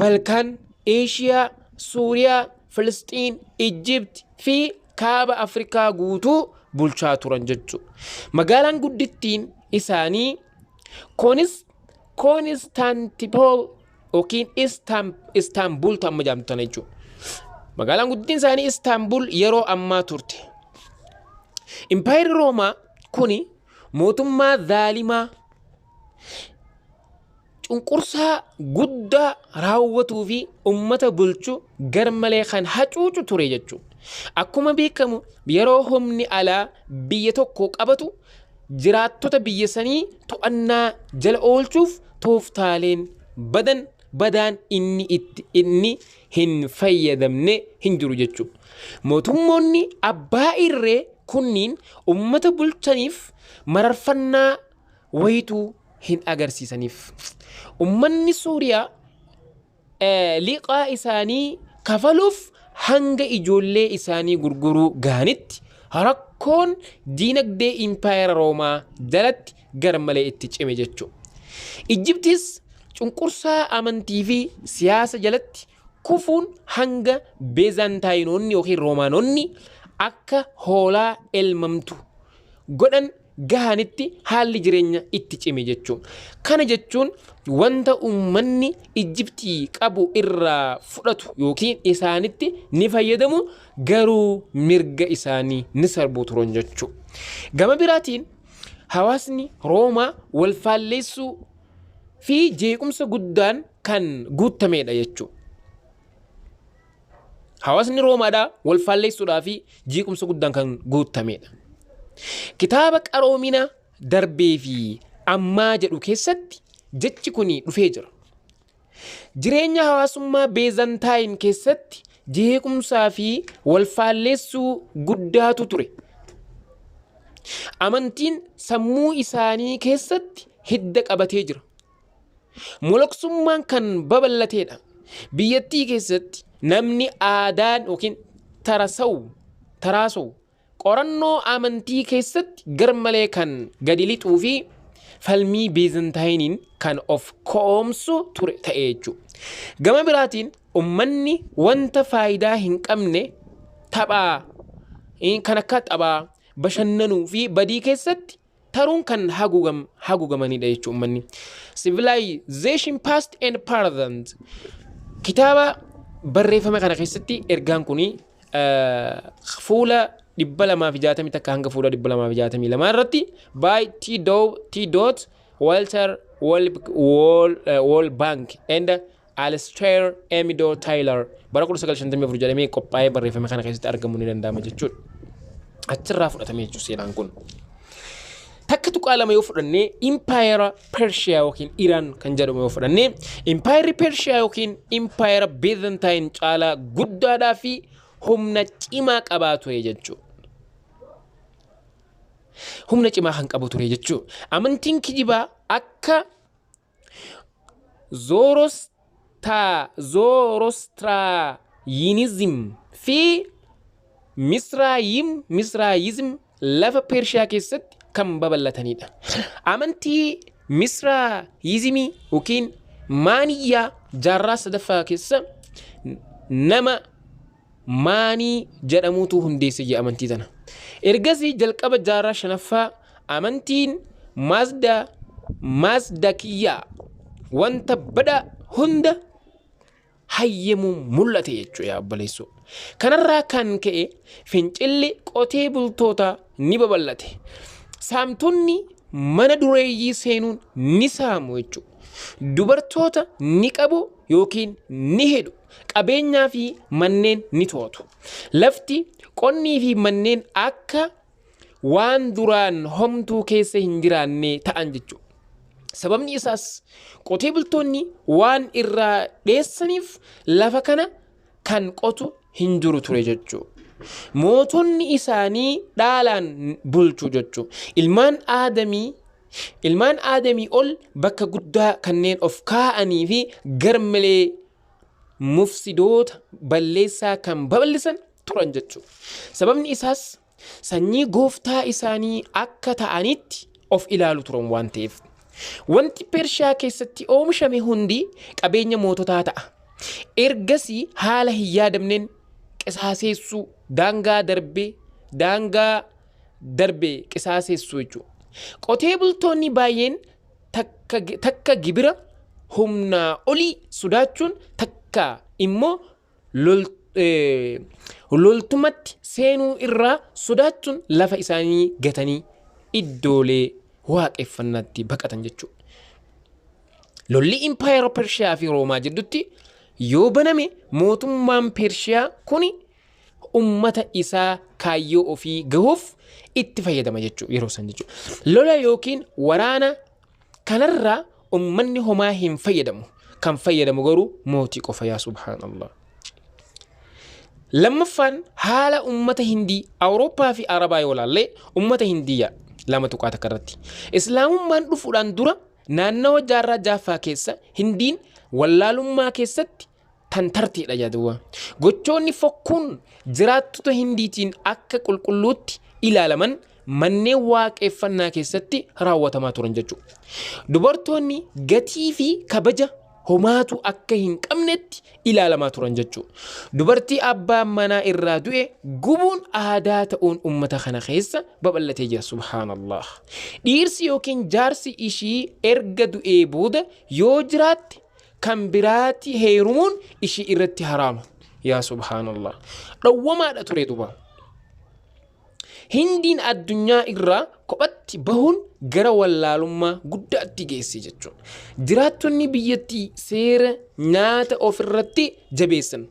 Balkaan, Eeshiyaa, Suuriyaa, Filistiin, Ijibti fi kaaba Afrikaa guutuu bulchaa turan jechuudha. Magaalaan guddittiin isaanii Koonistaantipool yookiin Istaanbul ta'amma jedhamtan jechuudha. Magaalaan guddittiin isaanii Istaanbul yeroo ammaa turte. Impaayerri Roomaa kuni mootummaa zaalimaa cunqursaa guddaa raawwatuu fi ummata bulchu garmalee kan hacuucu ture jechuudha. Akkuma beekamu yeroo humni alaa biyya tokko qabatu jiraattota biyya sanii to'annaa jala oolchuuf tooftaaleen badaan inni hin fayyadamne hin jiru jechuudha. Mootummoonni abbaa irree kunniin ummata bulchaniif mararfannaa wayituu hin agarsiisaniif. Ummanni Suuriyaa liqaa isaanii kafaluuf hanga ijoollee isaanii gurguruu gaanitti rakkoon diinagdee impaayera Roomaa jalatti garmalee itti cime jechuudha. Ijibtis cunqursaa amantii fi siyaasa jalatti kufuun hanga Beezantaayinoonni yookiin Roomaanonni akka hoolaa elmamtu godhan gaanitti haalli jireenya itti cime jechuudha. Kana jechuun wanta ummanni Ijibtii qabu irraa fudhatu yookiin isaanitti ni fayyadamu garuu mirga isaanii ni sarbuu turan jechuudha. Gama biraatiin hawaasni Roomaa wal faalleessuu fi jeequmsa guddaan kan guutamedha jechuudha. Hawaasni Roomaadhaa wal faalleessuudhaa fi jeequmsa guddaan kan guutamedha. Kitaaba qaroomina darbee fi ammaa jedhu keessatti jechi kuni dhufee jira. Jireenya hawaasummaa Beezantaayin keessatti jeequmsaa fi wal faalleessuu guddaatu ture. Amantiin sammuu isaanii keessatti hidda qabatee jira. Moloksummaan kan babal'ateedha. Biyyattii keessatti namni aadaan yookiin taraasa'u qorannoo amantii keessatti garmalee kan gadi lixuu fi falmii Beezantaayiniin kan of koomsu ture ta'ee jechuudha. Gama biraatiin ummanni wanta faayidaa hin qabne kan akka taphaa bashannanuu fi badii keessatti taruun kan haguugamanidha jechuudha ummanni. Civilization Past and Present kitaaba barreeffame kana keessatti ergaan kuni fuula 260 takka hanga fuula 262 irratti by T. Walter Wallbank and Alistair M. Taylor bara 1954 jedhamee qophaa'ee barreeffame kana keessatti argamuu ni danda'ama jechuudha. Achirraa fudhatamee jechuudha seenaan kun. Takka tuqaa lama yoo fudhannee impaayera Pershiyaa yookiin Iraan kan jedhamu yoo fudhannee impaayerri Pershiyaa yookiin impaayera Beezantaayin caalaa guddaadhaa fi humna cimaa qabaa ture jechuudha. Humna cimaa kan qabu ture jechuudha. Amantiin kijibaa akka Zoroastrianism fi Misraayizm lafa Pershiyaa keessatti kan babal'atanidha. Amantii Misraayizimii yookiin maaniyyaa jaarraa sadaffaa keessa nama maanii jedhamuutu hundeesse amantii tana. Ergasii jalqaba jaarraa shanaffaa amantiin Mazdakiyyaa wanta bada hunda hayyamuun mul'ate jechuudha yaa obboleessoo. Kanarraa kan ka'e fincilli qotee bultoota ni babal'ate. Saamtonni mana dureeyyii seenuun ni saamu jechuudha. Dubartoota ni qabu yookiin ni hidhu. Qabeenyaa fi manneen ni to'atu. Lafti qonnii fi manneen akka waan duraan homtuu keessa hin jiraanne ta'an jechuudha. Sababni isaas qotee bultoonni waan irraa dheessaniif lafa kana kan qotu hin jiru ture jechuudha. mootonni isaanii dhaalaan bulchu jechu. Ilmaan aadamii ol bakka guddaa kanneen of kaa'anii fi garmalee mufsidoota balleessaa kan babal'isan turan jechu. Sababni isaas sanyii gooftaa isaanii akka ta'anitti of ilaalu turan waan ta'eef. Wanti Pershiyaa keessatti oomishame hundi qabeenya moototaa ta'a. Ergasii haala hin yaadamneen qisaaseessuu daangaa darbee qisaaseessuu jechuudha. Qotee bultoonni baay'een takka gibira humnaa olii sodaachuun takka immoo loltumatti seenuu irraa sodaachuun lafa isaanii gatanii iddoolee waaqeffannaatti baqatan jechuudha. Lolli Impaayera Pershiyaa fi Roomaa jidduutti yoo baname mootummaan Pershiyaa kuni ummata isaa kaayyoo ofii gahuuf itti fayyadama jechuudha yeroo san jechuudha. Lola yookiin waraana kanarraa ummanni homaa hin fayyadamu. Kan fayyadamu garuu mootii qofa yaa subhaanallah. Lammaffaan haala ummata Hindii Awurooppaa fi Arabaa yoo laallee ummata Hindiyyaa lama tuqaa takka irratti. Islaamummaan dhufuudhaan dura naannawa jaarraa jaaffaa keessa Hindiin wallaalummaa keessatti tantarteedha jedhuwa. Gochoonni fokkuun jiraattota Hindiitiin akka qulqulluutti ilaalaman manneen waaqeffannaa keessatti raawwatamaa turan jechuudha. Dubartoonni gatii fi kabaja homaatu akka hin qabnetti ilaalamaa turan jechuudha. Dubartii abbaan manaa irraa du'e gubuun aadaa ta'uun ummata kana keessa babal'atee jira subhaanallah. Dhiirsi yookiin jaarsi ishii erga du'ee booda yoo jiraatte kan biraatti heerumuun ishii irratti haraama yaa subhaanallah. Dhawwamaadha ture duba. Hindiin addunyaa irraa kophatti bahuun gara wallaalummaa guddaatti geesse jechuudha. Jiraattonni biyyattii seera nyaataa ofirratti jabeessan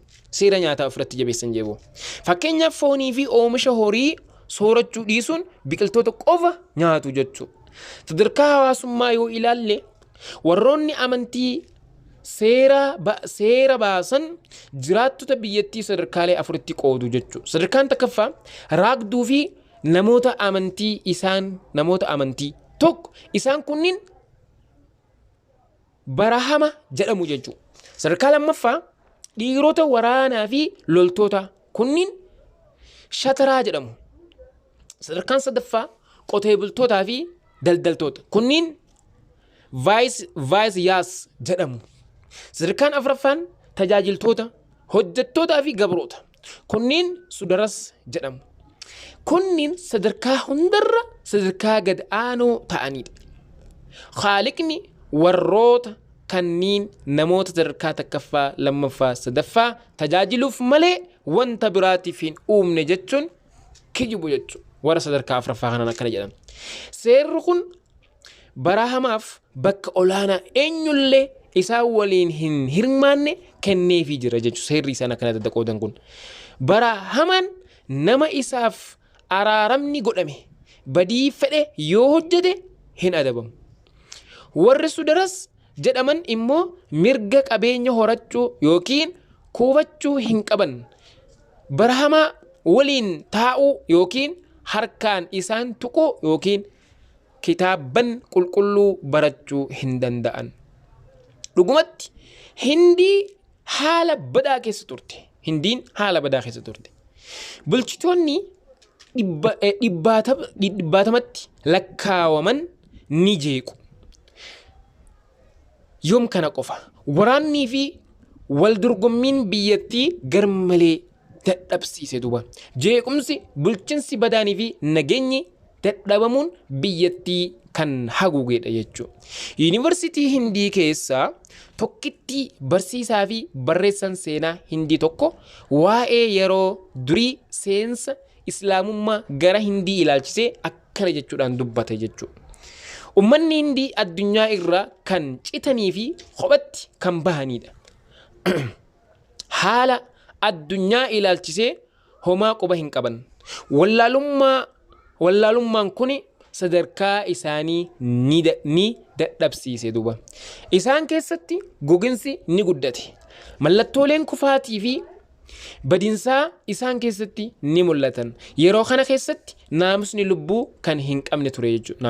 jechuudha. Fakkeenyaaf foonii fi oomisha horii soorachuu dhiisuun biqiltoota qofa nyaatu jechuudha. Sadarkaa hawaasummaa yoo ilaalle warroonni amantii seera baasan jiraattota biyyattii sadarkaalee afuritti qoodu jechuudha. Sadarkaan takkaffaa raagduu fi namoota amantii tokko isaan kunniin barahama jedhamu jechuudha. Sadarkaa lammaffaa dhiirota waraanaa fi loltoota kunniin shataraa jedhamu. Sadarkaan sadaffaa qotee bultootaa fi daldaltoota kunniin vaayisyaas jedhamu. Sadarkaan afuraffaan tajaajiltoota hojjettootaa fi gabroota kunniin sudaras jedhamu. Kunniin sadarkaa hundarra sadarkaa gad aanoo ta'anidha. Khaaliqni warroota kanniin namoota sadarkaa takkaffaa lammaffaa sadaffaa tajaajiluuf malee wanta biraatiif hin uumne jechuun kijibu jechuudha. Warra sadarkaa afuraffaa kanaan akkana jedhama. Seerri kun barahamaaf bakka olaanaa eenyullee isaa waliin hin hirmaanne kenneefii jira jechuudha. Seerri isaan akkana daddaqoodan kun. Barahamaan nama isaaf araaramni godhame badii fedhe yoo hojjete hin adabamu. Warri sudaras jedhaman immoo mirga qabeenya horachuu yookiin kuufachuu hin qaban. Barahamaa waliin taa'uu yookiin harkaan isaan tuquu yookiin kitaaban qulqulluu barachuu hin danda'an. Dhugumatti Hindiin haala badaa keessa turte. Bulchitoonni dhibbaatamatti lakkaawaman ni jeequ. Yoom kana qofa waraannii fi waldorgommiin biyyattii garmalee dadhabsiise duba. Jeequmsi bulchinsi badaanii fi nageenyi dadhabamuun biyyattii kan haguugedha jechuudha. Yuunivarsiitii Hindii keessaa tokkitti barsiisaa fi barreessan seenaa Hindii tokko waa'ee yeroo durii seensa islaamummaa gara Hindii ilaalchisee akkana jechuudhaan dubbate jechuudha. Ummanni Hindii addunyaa irraa kan citanii fi kophatti kan bahanidha. Haala addunyaa ilaalchisee homaa quba hin qaban. Wallaalummaan kuni sadarkaa isaanii ni dadhabsiise duba. Isaan keessatti goginsi ni guddate. Mallattooleen kufaatii fi badinsaa isaan keessatti ni mul'atan. Yeroo kana keessatti naamusni lubbuu kan hin qabne ture jechuudha.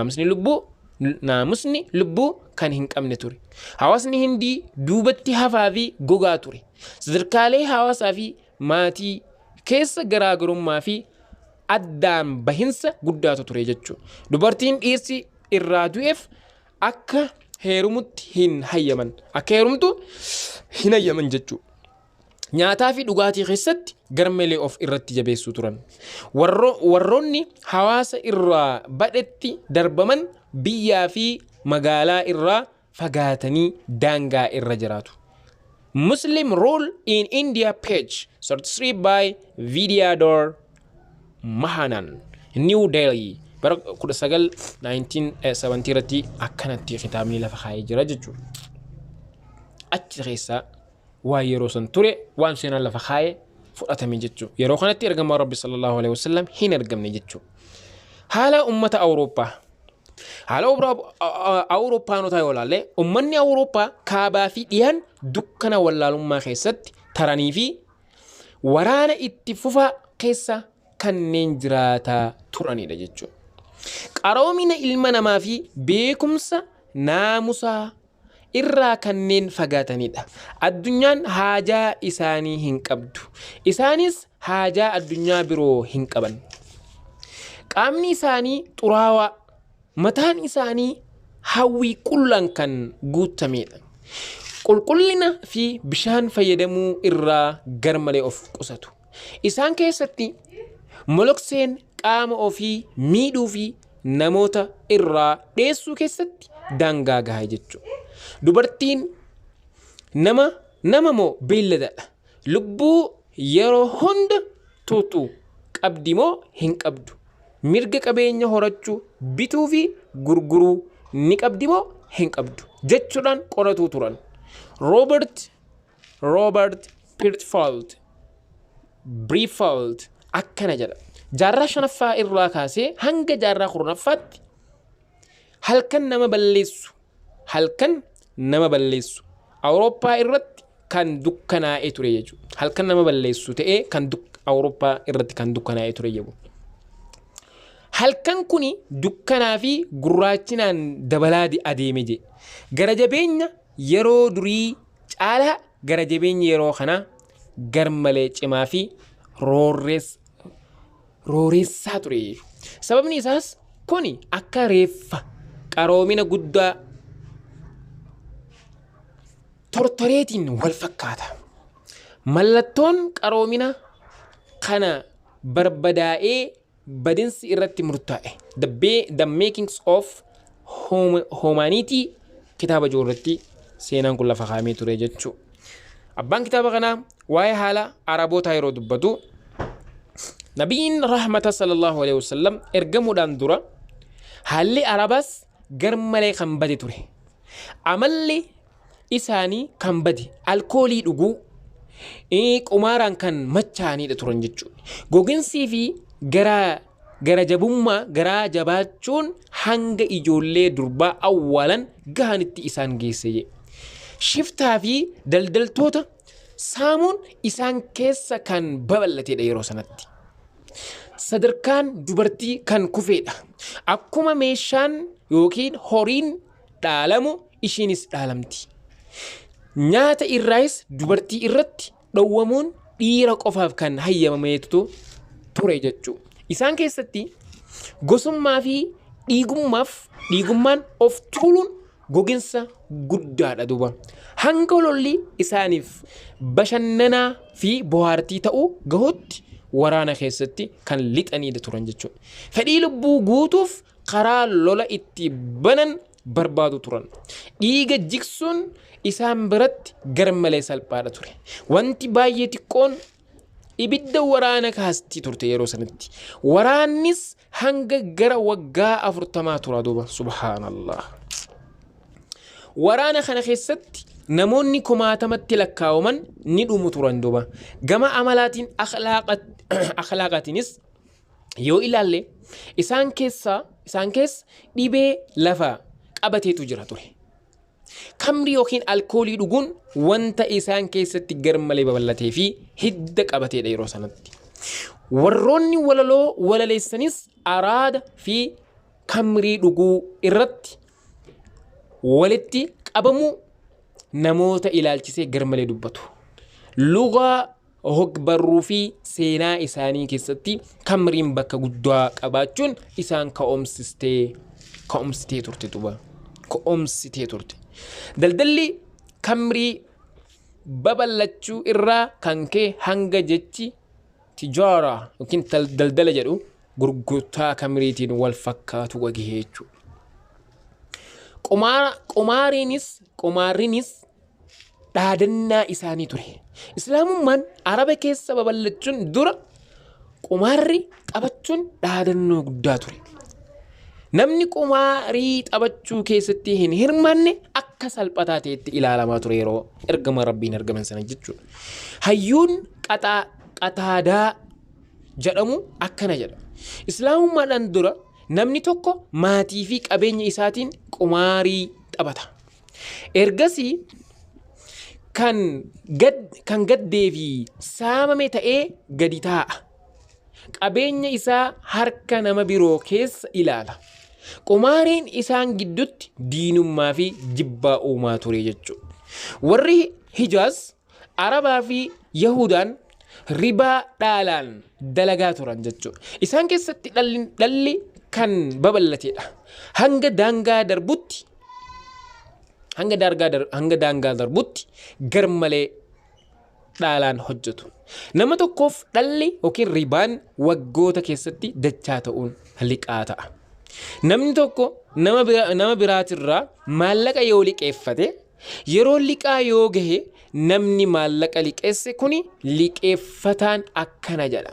Naamusni lubbuu kan hin qabne ture. Hawaasni Hindii duubatti hafaa fi gogaa ture. Sadarkaalee hawaasaa fi maatii keessa garaagarummaa fi addaan bahinsa guddaatu ture jechuudha. Dubartiin dhiirsi irraa du'eef akka heerumtu hin hayyaman jechuudha. Nyaataa fi dhugaatii keessatti garmalee of irratti jabeessuu turan. Warroonni hawaasa irraa badhetti darbaman biyyaa fi magaalaa irraa fagaatanii daangaa irra jiraatu. Muslim rule in India page 33 by Vidyadhar Mahanan, New Delhi. Bara 1970 irratti akkanatti kitaabni lafa kaa'ee jira jechuudha. Achi keessaa waan yeroo san ture waan seenaan lafa kaa'ee fudhatame jechuudha. Yeroo kanatti ergamaa Rabbi sallallahu alaihi wasallam hin argamne jechuudha. Haala ummata Awurooppaa. Haala Awurooppaanotaa yoo ilaalle ummanni Awurooppaa kaabaa fi dhiyaan dukkana wallaalummaa keessatti taranii fi waraana itti fufaa keessa kanneen jiraataa turanidha jechuudha. Qaroomina ilma namaa fi beekumsa naamusaa irraa kanneen fagaatanidha. Addunyaan haajaa isaanii hin qabdu. Isaanis haajaa addunyaa biroo hin qaban. Qaamni isaanii xuraawaa, mataan isaanii hawwii qullaan kan guutamedha. Qulqullina fi bishaan fayyadamuu irraa garmalee of qusatu. Isaan keessatti molokseen qaama ofii miidhuu fi namoota irraa dheessuu keessatti daangaa gahaa jechuudha. Dubartiin nama moo beelladadha? Lubbuu yeroo hunda tuutu qabdi moo hin qabdu? Mirga qabeenya horachuu, bituu fi gurguruu ni qabdi moo hin qabdu jechuudhaan qoratuu turan. Robert Briffault akkana jedha. Jaarraa shanaffaa irraa kaasee hanga jaarraa kurnaffaatti halkan nama balleessu Awurooppaa irratti kan dukkanaa'ee ture jechuudha. Halkan nama balleessu ta'ee kan Awurooppaa irratti kan dukkanaa'ee ture jechuudha. Halkan kuni dukkanaa fi gurraachinaan dabalaa adeeme je. Gara jabeenya yeroo durii caalaa gara jabeenya yeroo kanaa garmalee cimaa fi rooressaa ture. Sababni isaas kuni akka reeffa qaroomina guddaa tortoreetiin wal fakkaata. Mallattoon qaroomina kana barbadaa'ee badinsi irratti murtaa'e. The Makings of Humanity kitaaba joorratti seenaan kun lafa kaa'amee ture jechuudha. Abbaan kitaaba kanaa waa'ee haala Arabootaa yeroo dubbatu Nabiin rahmata sallallahu alaihi wasallam ergamuudhaan dura haalli Arabaas garmalee kan bade ture. Amalli isaanii kan bade alkoolii dhuguu, qumaaraan kan machaanidha turan jechuudha. Goginsii fi gara jabaachuun hanga ijoollee durbaa awwaalan gahanitti isaan geesse. Shiftaa fi daldaltoota saamuun isaan keessa kan babal'atedha yeroo sanatti. Sadarkaan dubartii kan kufedha. Akkuma meeshaan yookiin horiin dhaalamu ishiinis dhaalamti. Nyaata irraayis dubartii irratti dhowwamuun dhiira qofaaf kan hayyamameetu ture jechuudha. Isaan keessatti gosummaa fi dhiigummaan of tuuluun goginsa guddaadha duuba. Hanga lolli isaaniif bashannanaa fi bohaartii ta'uu gahutti waraana keessatti kan lixaniidha turan jechuudha. Fedhii lubbuu guutuuf karaa lola itti banan barbaadu turan. Dhiiga jiksuun isaan biratti garmalee salphaadha ture. Wanti baay'ee xiqqoon ibidda waraana kaasti turte yeroo sanatti. Waraannis hanga gara waggaa 40 tura duuba. Subhaanallah. Waraana kana keessatti namoonni 90 lakkaawaman ni dhumu turan duuba. Gama amalaatiin akhlaaqaatiinis yoo ilaalle isaan keessa dhibee lafa qabateetu jira ture. Kamrii yookiin alkoolii dhuguun wanta isaan keessatti garmalee babal'atee fi hidda qabateedha yeroo sanatti. Warroonni walaloo walaleessanis araada fi kamrii dhuguu irratti walitti qabamuu namoota ilaalchisee garmalee dubbatu. Lugaa hogbarruu fi seenaa isaanii keessatti kamriin bakka guddaa qabaachuun isaan ka'umsitee turte duba. Ka'umsitee turte. Daldalli kamrii babal'achuu irraa kan ka'e hanga jechi tijaara yookiin daldala jedhu gurgurtaa kamriitiin wal fakkaatu wagahee jechuudha. Qumaarriinis dhaadannaa isaanii ture. Islaamummaan Araba keessa babal'achuun dura qumaarri taphachuun dhaadannoo guddaa ture. Namni qumaarii taphachuu keessatti hin hirmaanne akka salphataa ta'etti ilaalamaa ture yeroo ergama Rabbiin ergaman sana jechuudha. Hayyuun Qataadaa jedhamu akkana jedha. Islaamummaadhaan dura namni tokko maatii fi qabeenya isaatiin qumaarii taphata. Ergasii kan gaddee fi saamame ta'ee gadi taa'a. Qabeenya isaa harka nama biroo keessa ilaala. Qumaariin isaan gidduutti diinummaa fi jibbaa uumaa ture jechuudha. Warri Hijaaz, Arabaa fi Yahudaan ribaa dhaalaan dalagaa turan jechuudha. Isaan keessatti dhalli kan babal'atedha. Hanga daangaa darbutti garmalee dhaalaan hojjetu. Nama tokkoof dhalli yookiin ribaan waggoota keessatti dachaa ta'uun liqaa ta'a. Namni tokko nama biraatirraa maallaqa yoo liqeeffate yeroo liqaa yoo gahe namni maallaqa liqeesse kuni liqeeffataan akkana jedha.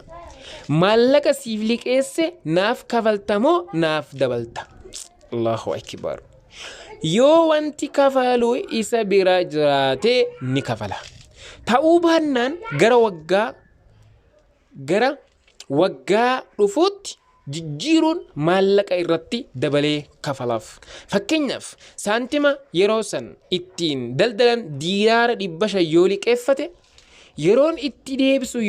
Maallaqa siif liqeesse naaf kafaltamoo naaf dabalta. Allahu akbar. Yoo wanti kafaluu isa bira jiraate ni kafala. Ta'uu baannaan gara waggaa dhufuutti jijjiiruun maallaqa irratti dabalee kafalaaf. Fakkeenyaaf saantima yeroo san ittiin daldalan diinaara 500 yoo liqeeffate yeroon itti deebisu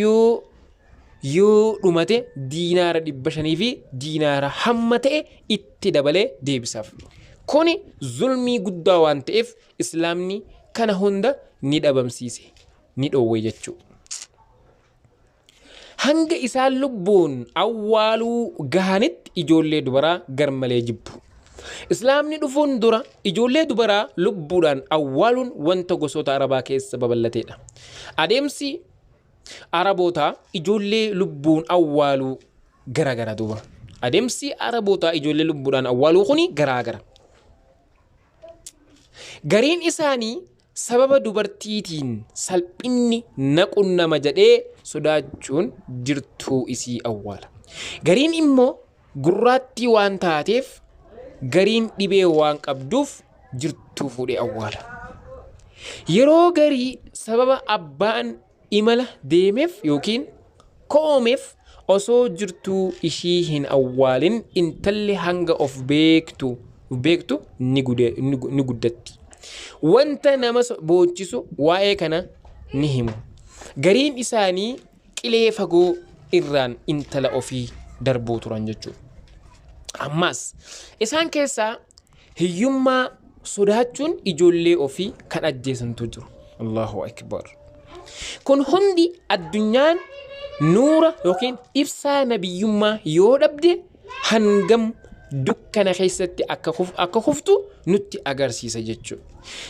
yoo dhumate diinaara 500 fi diinaara hamma ta'e itti dabalee deebisaaf. Kuni zulmii guddaa waan ta'eef Islaamni kana hunda ni dhabamsiise, ni dhoowwe jechuudha. Hanga isaan lubbuun awwaaluu gahanitti ijoollee dubaraa garmalee jibbu. Islaamni dhufuun dura ijoollee dubaraa lubbuudhaan awwaaluun wanta gosoota Arabaa keessa babal'ateedha. Adeemsi Arabootaa ijoollee lubbuun awwaaluu garaagara duuba. Adeemsi Arabootaa ijoollee lubbuudhaan awwaaluu kuni garaagara. Gariin isaanii sababa dubartiitiin salphinni naqunnama jedhee sodaachuun jirtuu isii awwaala. Gariin immoo gurraattii waan taateef gariin dhibee waan qabduuf jirtuu fuudhee awwaala. Yeroo garii sababa abbaan imala deemeef yookiin koomeef osoo jirtuu ishii hin awwaalin intalli hanga of beektu ni guddatti. Wanta nama boochisu waa'ee kana ni himu. Gariin isaanii qilee fagoo irraan intala ofii darbuu turan jechuudha. Ammas isaan keessaa hiyyummaa sodaachuun ijoollee ofii kan ajjeesantu jiru. Allahu akbar. Kun hundi addunyaan nuura yookiin ibsaa nabiyyummaa yoo dhabde hangam dukkana keessatti akka kuftu nutti agarsiisa jechuudha.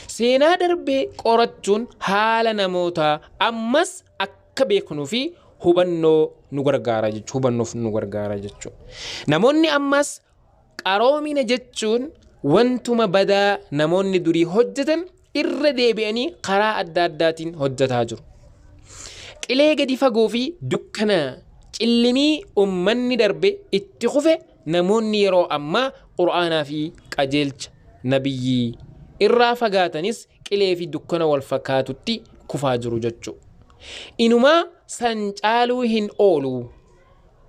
Seenaa darbee qorachuun haala namootaa ammas akka beeknuu fi hubannoof nu gargaara jechuudha. Namoonni ammas qaroomina jechuun wantuma badaa namoonni durii hojjetan irra deebi'anii karaa adda addaatiin hojjetaa jiru. Qilee gadi fagoo fi dukkana cillimii ummanni darbe itti kufe namoonni yeroo ammaa qur'aanaa fi qajeelcha nabiyyii irraa fagaatanis qilee fi dukkana wal fakkaatutti kufaa jiru jechuudha. Inumaa san caaluu hin oolu.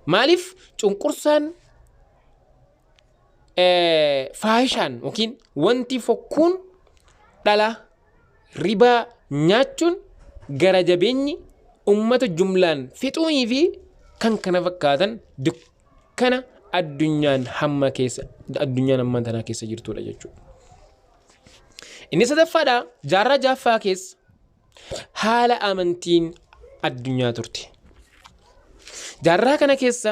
Maaliif cunqursaan faahishaan yookiin wanti fokkuun dhala ribaa nyaachuun gara jabeenyi ummata jumlaan fixuunii fi kan kana fakkaatan dukkana addunyaan hamma tanaa keessa jirtudha jechuudha. Inni sadaffaadha jaarraa jaaffaa keessa haala amantiin addunyaa turte. Jaarraa kana keessa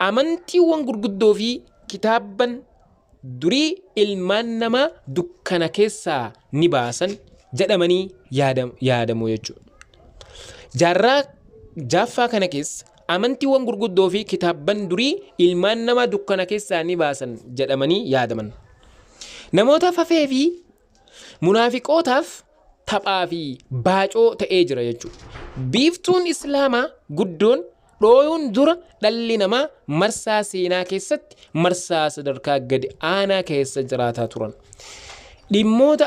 amantiiwwan gurguddoo fi kitaabban durii ilmaan namaa dukkana keessaa ni baasan jedhamanii yaadamu jechuudha. Jaarraa jaaffaa kana keessa amantiiwwan gurguddoo fi kitaabban durii ilmaan namaa dukkana keessaa ni baasan jedhamanii yaadaman. Namoota fafee fi munaafiqootaaf taphaa fi baacoo ta'ee jira jechuudha. Biiftuun islaamaa guddoon dhooyuun dura dhalli namaa marsaa seenaa keessatti marsaa sadarkaa gadi aanaa keessa jiraataa turan. Dhimmoota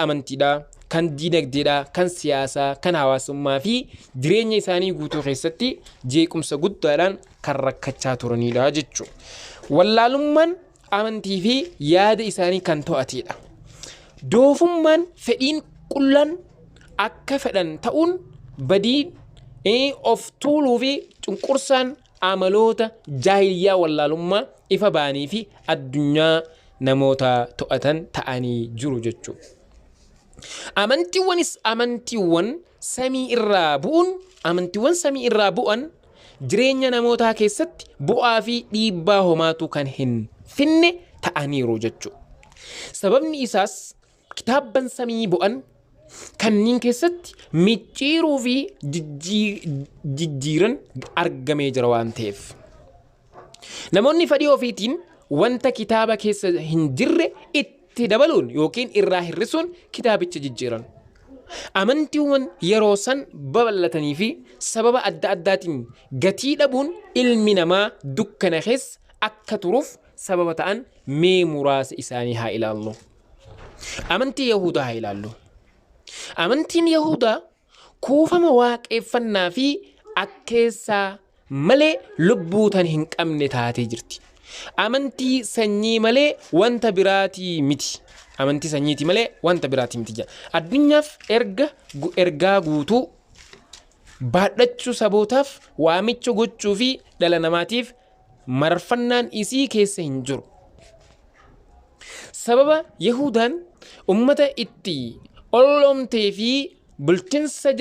amantiidhaa, kan diinagdeedhaa, kan siyaasaa, kan hawaasummaa fi jireenya isaanii guutuu keessatti jeequmsa guddaadhaan kan rakkachaa turanidha jechuudha. Wallaalummaan amantii fi yaada isaanii kan to'atedha. Doofummaan fedhiin qullaan akka fedhan ta'uun badiin of tuuluu fi cunqursaan amaloota jaahiliyyaa wallaalummaa ifa ba'anii fi addunyaa namoota to'atan ta'anii jiru jechuudha. Amantiiwwan samii irraa bu'an jireenya namootaa keessatti bu'aa fi dhiibbaa homaatu kan hin finne ta'aniiru jechuudha. Sababni isaas kitaabban samii bu'an kanneen keessatti micciiruu fi jijjiiran argamee jira waan ta'eef. Namoonni fedhii ofiitiin wanta kitaaba keessa hin jirre itti dabaluun yookiin irraa hir'isuun kitaabicha jijjiiran. Amantiiwwan yeroo san babal'atanii fi sababa adda addaatiin gatii dhabuun ilmi namaa dukkana keessa akka turuuf sababa ta'an mee muraasa isaanii haa ilaallu. Amantii Yahudaa haa ilaallu. Amantiin Yahudaa kuufama waaqeffannaa fi akkeessaa malee lubbuu tan hin qabne taatee jirti. Amantii sanyii malee wanta biraatii miti. Amantii sanyiiti malee wanta biraatii miti jedha. Addunyaaf ergaa guutuu baadhachuu sabootaaf waamicha gochuu fi dhala namaatiif marfannaan isii keessa hin jiru. Sababa Yahudaan ummata itti olloomtee fi bulchinsa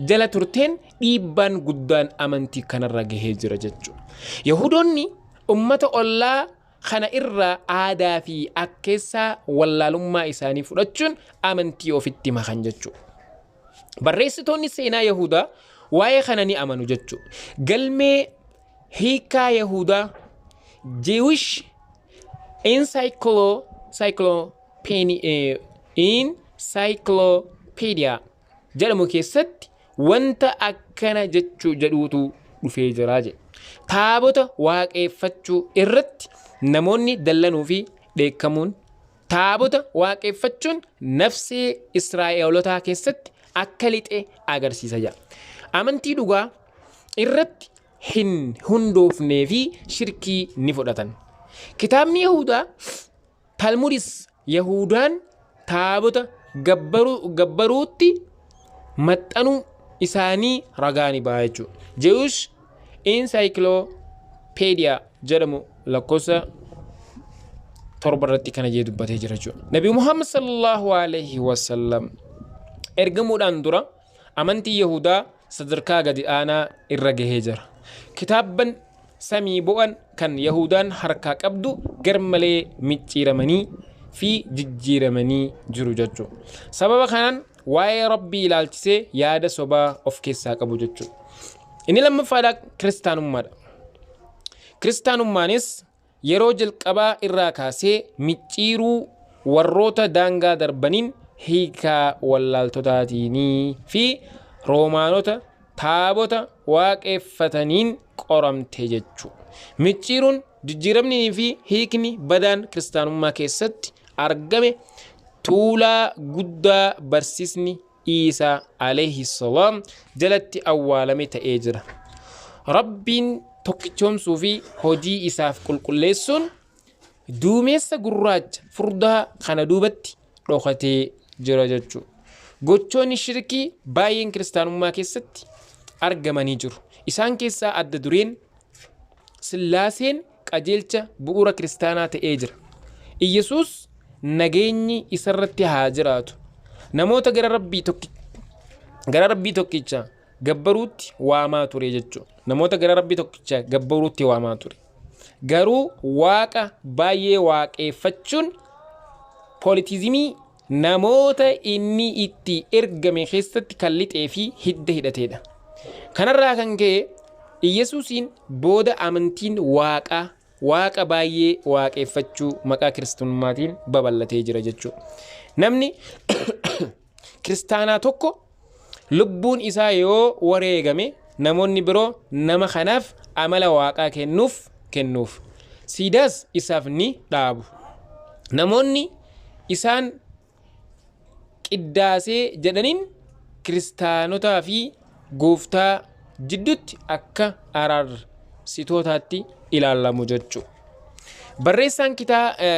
jala turteen dhiibbaan guddaan amantii kanarra gahee jira jechuudha. Yahudoonni ummata ollaa kana irraa aadaa fi akkeessaa wallaalummaa isaanii fudhachuun amantii ofitti makan jechuudha. Barreessitoonni seenaa Yahudaa waa'ee kana ni amanu jechuudha. Galmee hiikaa Yahudaa Jewish Encyclopedia jedhamu keessatti wanta akkana jedhuutu dhufee jira jedha. Taabota waaqeffachuu irratti namoonni dallanuu fi dheekkamuun taabota waaqeffachuun nafsee Israa'elotaa keessatti akka lixe agarsiisa jedha. Amantii dhugaa irratti hin hundoofnee fi shirkii ni fudhatan. Kitaabni Yahudaa Talmudis Yahudaan taabota gabbaruutti maxxanuu isaanii ragaa ni ba'a jechuudha. Jewish Encyclopedia jedhamu lakkoofsa 7 irratti kana jedhu dubbatee jira jechuudha. Nabi Muhammad sallallahu alaihi wasallam ergamuudhaan dura amantii Yahudaa sadarkaa gadi aanaa irra gahee jira. Kitaabban samii bu'an kan Yahudaan harkaa qabdu garmalee micciiramanii fi jijjiiramanii jiru jechuudha. Sababa kanaan waa'ee Rabbii ilaalchisee yaada sobaa of keessaa qabu jechuudha. Inni lammaffaadha kiristaanummaadha. Kiristaanummaanis yeroo jalqabaa irraa kaasee micciiruu warroota daangaa darbaniin hiikaa wallaaltotaatii fi roomaanota taabota waaqeffataniin qoramte jechuudha. Micciiruun jijjiiramnii fi hiikni badaan kiristaanummaa keessatti argame tuulaa guddaa barsiisni Iisaa alayhi salaam jalatti awwaalame ta'ee jira. Rabbiin tokkichoomsuu fi hojii isaaf qulqulleessuun duumessa gurraacha furdaa kana duubatti dhokatee jira jechuudha. Gochoonni shirkii baay'een kiristaanummaa keessatti argamanii jiru. Isaan keessaa adda dureen Sillaaseen qajeelcha bu'uura kiristaanaa ta'ee jira. Iyyesuus nageenyi isarratti haa jiraatu. Namoota gara rabbii tokkicha gabbaruutti waamaa ture jechuudha. Namoota gara rabbii tokkicha gabbaruutti waamaa ture. Garuu waaqa baay'ee waaqeffachuun poolitiizimii namoota inni itti ergame keessatti kan lixee fi hidda hidhateedha. Kanarraa kan ka'e Iyyesuusiin booda amantiin waaqa baay'ee waaqeffachuu maqaa kiristaanummaatiin babal'atee jira jechuudha. Namni kiristaanaa tokko lubbuun isaa yoo wareegame namoonni biroo nama kanaaf amala waaqaa kennuuf siidaas isaaf ni dhaabu. Namoonni isaan qiddaasee jedhaniin kiristaanotaa fi gooftaa jidduutti akka araarsitootaatti ilaalamu jechuudha. Barreessaan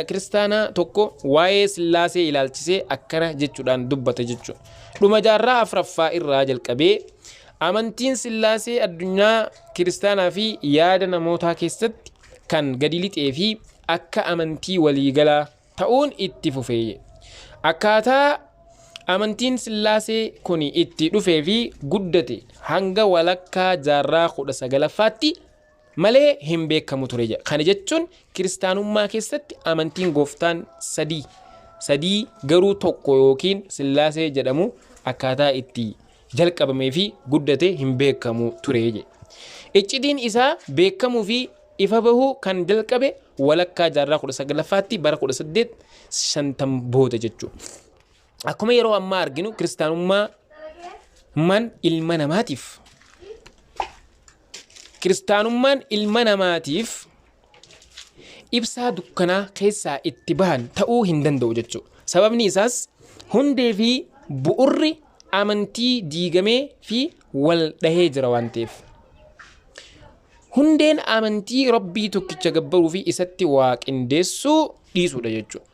kiristaanaa tokko waa'ee Sillaasee ilaalchisee akkana jechuudhaan dubbata jechuudha. Dhuma jaarraa afuraffaa irraa jalqabee amantiin Sillaasee addunyaa kiristaanaa fi yaada namootaa keessatti kan gadi lixee fi akka amantii waliigalaa ta'uun itti fufee. Akkaataa amantiin Sillaasee kun itti dhufee fi guddate hanga walakkaa jaarraa 19ffaatti malee hin beekamu ture. Kana jechuun kiristaanummaa keessatti amantiin gooftaan sadii garuu tokko yookiin Sillaasee jedhamu akkaataa itti jalqabamee fi guddate hin beekamu ture. Iccitiin isaa beekamuu fi ifa bahuu kan jalqabe walakkaa jaarraa 19ffaatti bara 1850 booda jechuudha. Akkuma yeroo ammaa arginu kiristaanummaan ilma namaatiif ibsaa dukkanaa keessaa itti bahan ta'uu hin danda'u jechuudha. Sababni isaas hundee fi bu'urri amantii diigamee fi wal dhahee jira waan ta'eef. Hundeen amantii rabbii tokkicha gabbaruu fi isatti waaqindeessuu dhiisuudha jechuudha.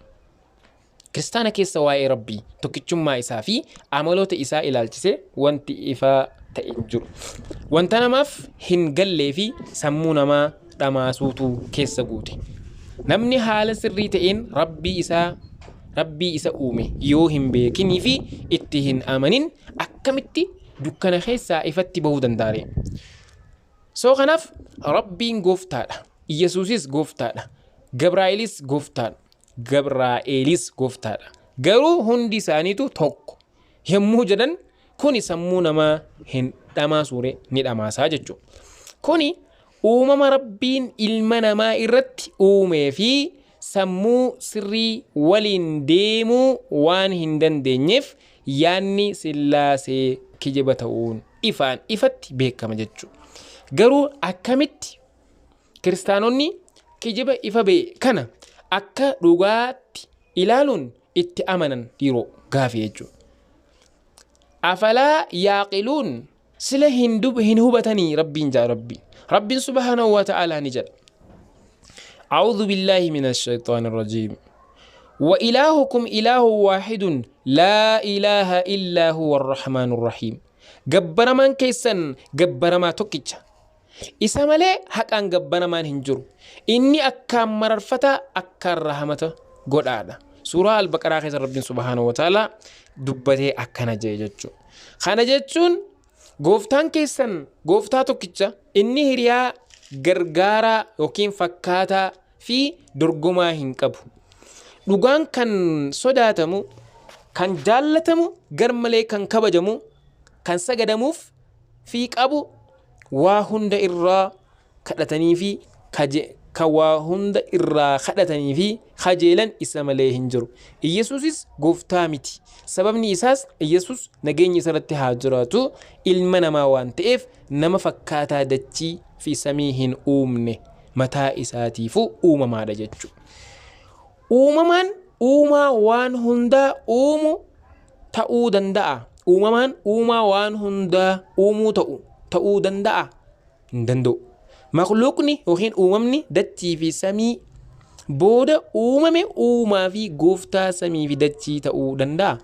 Kiristaana keessa waa'ee rabbii tokkichummaa isaa fi amaloota isaa ilaalchisee wanti ifaa ta'e jiru. Wanta namaaf hin gallee fi sammuu namaa dhamaasuutu keessa guute. Namni haala sirrii ta'een rabbii isa uume yoo hin beekinii fi itti hin amanin akkamitti dukkana keessaa ifatti bahuu danda'a? Soo kanaaf rabbiin gooftaadha. Iyyesuusis gooftaadha. Gabraa'eelis gooftaadha. Garuu hundi isaaniitu tokko yommuu jedhan kuni sammuu namaa hin dhamaasuure ni dhamaasaa jechuudha. Kuni uumama rabbiin ilma namaa irratti uumee fi sammuu sirrii waliin deemuu waan hin dandeenyeef yaanni Sillaasee kijiba ta'uun ifatti beekama jechuudha. Garuu akkamitti kiristaanonni kijiba ifa ba'e kana akka dhugaatti ilaaluun itti amanan dhiiroo gaafii jechuudha. Afalaa yaaqiluun sila hin hubatanii rabbiin subhaanahu wa ta'aalaa ni jedha. أعوذ بالله من الشيطان الرجيم وإلهكم إله واحد لا إله إلا هو الرحمن الرحيم. جبر من كيسن جبر ما توكيتش إسماله حق أن جبر من هنجر إني أكام مرفتا أكار رحمته قد عدا سورة البقرة خيس رب سبحانه وتعالى دبته أكنا جيجتشو خانا جيجتشون قوفتان كيسن قوفتا توكيتش إني هريا gargaara yookiin fakkaataa fi dorgomaa hin qabu. Dhugaan kan sodaatamu, kan jaallatamu, garmalee kan kabajamu, kan sagadamuuf fi qabu waa hunda irraa kadhatanii fi kajeelan isa malee hin jiru. Iyyesuusis gooftaa miti. Sababni isaas Iyyesuus nageenyi isarratti haa jiraatu ilma namaa waan ta'eef nama fakkaataa dachii fi samii hin uumne mataa isaatiifuu uumamaadha jechuudha. Uumamaan uumaa waan hundaa uumu ta'uu danda'a. Uumamaan uumaa waan hundaa uumuu ta'uu danda'a hin danda'u. Makhluuqni yookiin uumamni dachii fi samii booda uumame uumaa fi gooftaa samii fi dachii ta'uu danda'a.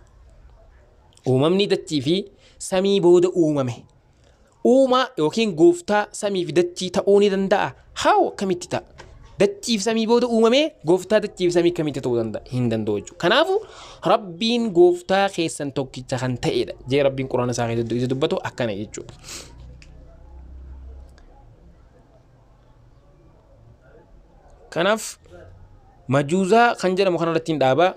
Uumamni dachii fi samii booda uumame uumaa yookiin gooftaa samii fi dachii ta'uu ni danda'a. Haa akkamitti ta'a? Dachii fi samii booda uumame gooftaa dachii fi samii akkamitti ta'uu danda'a? Hin danda'u jechuudha. Kanaafuu Rabbiin gooftaa keessan tokkicha kan ta'edha. Jee Rabbiin Quraana isaa keessatti dubbatu akkana jechuudha. Kanaaf majuuzaa kan jedhamu kanarratti hin dhaaba.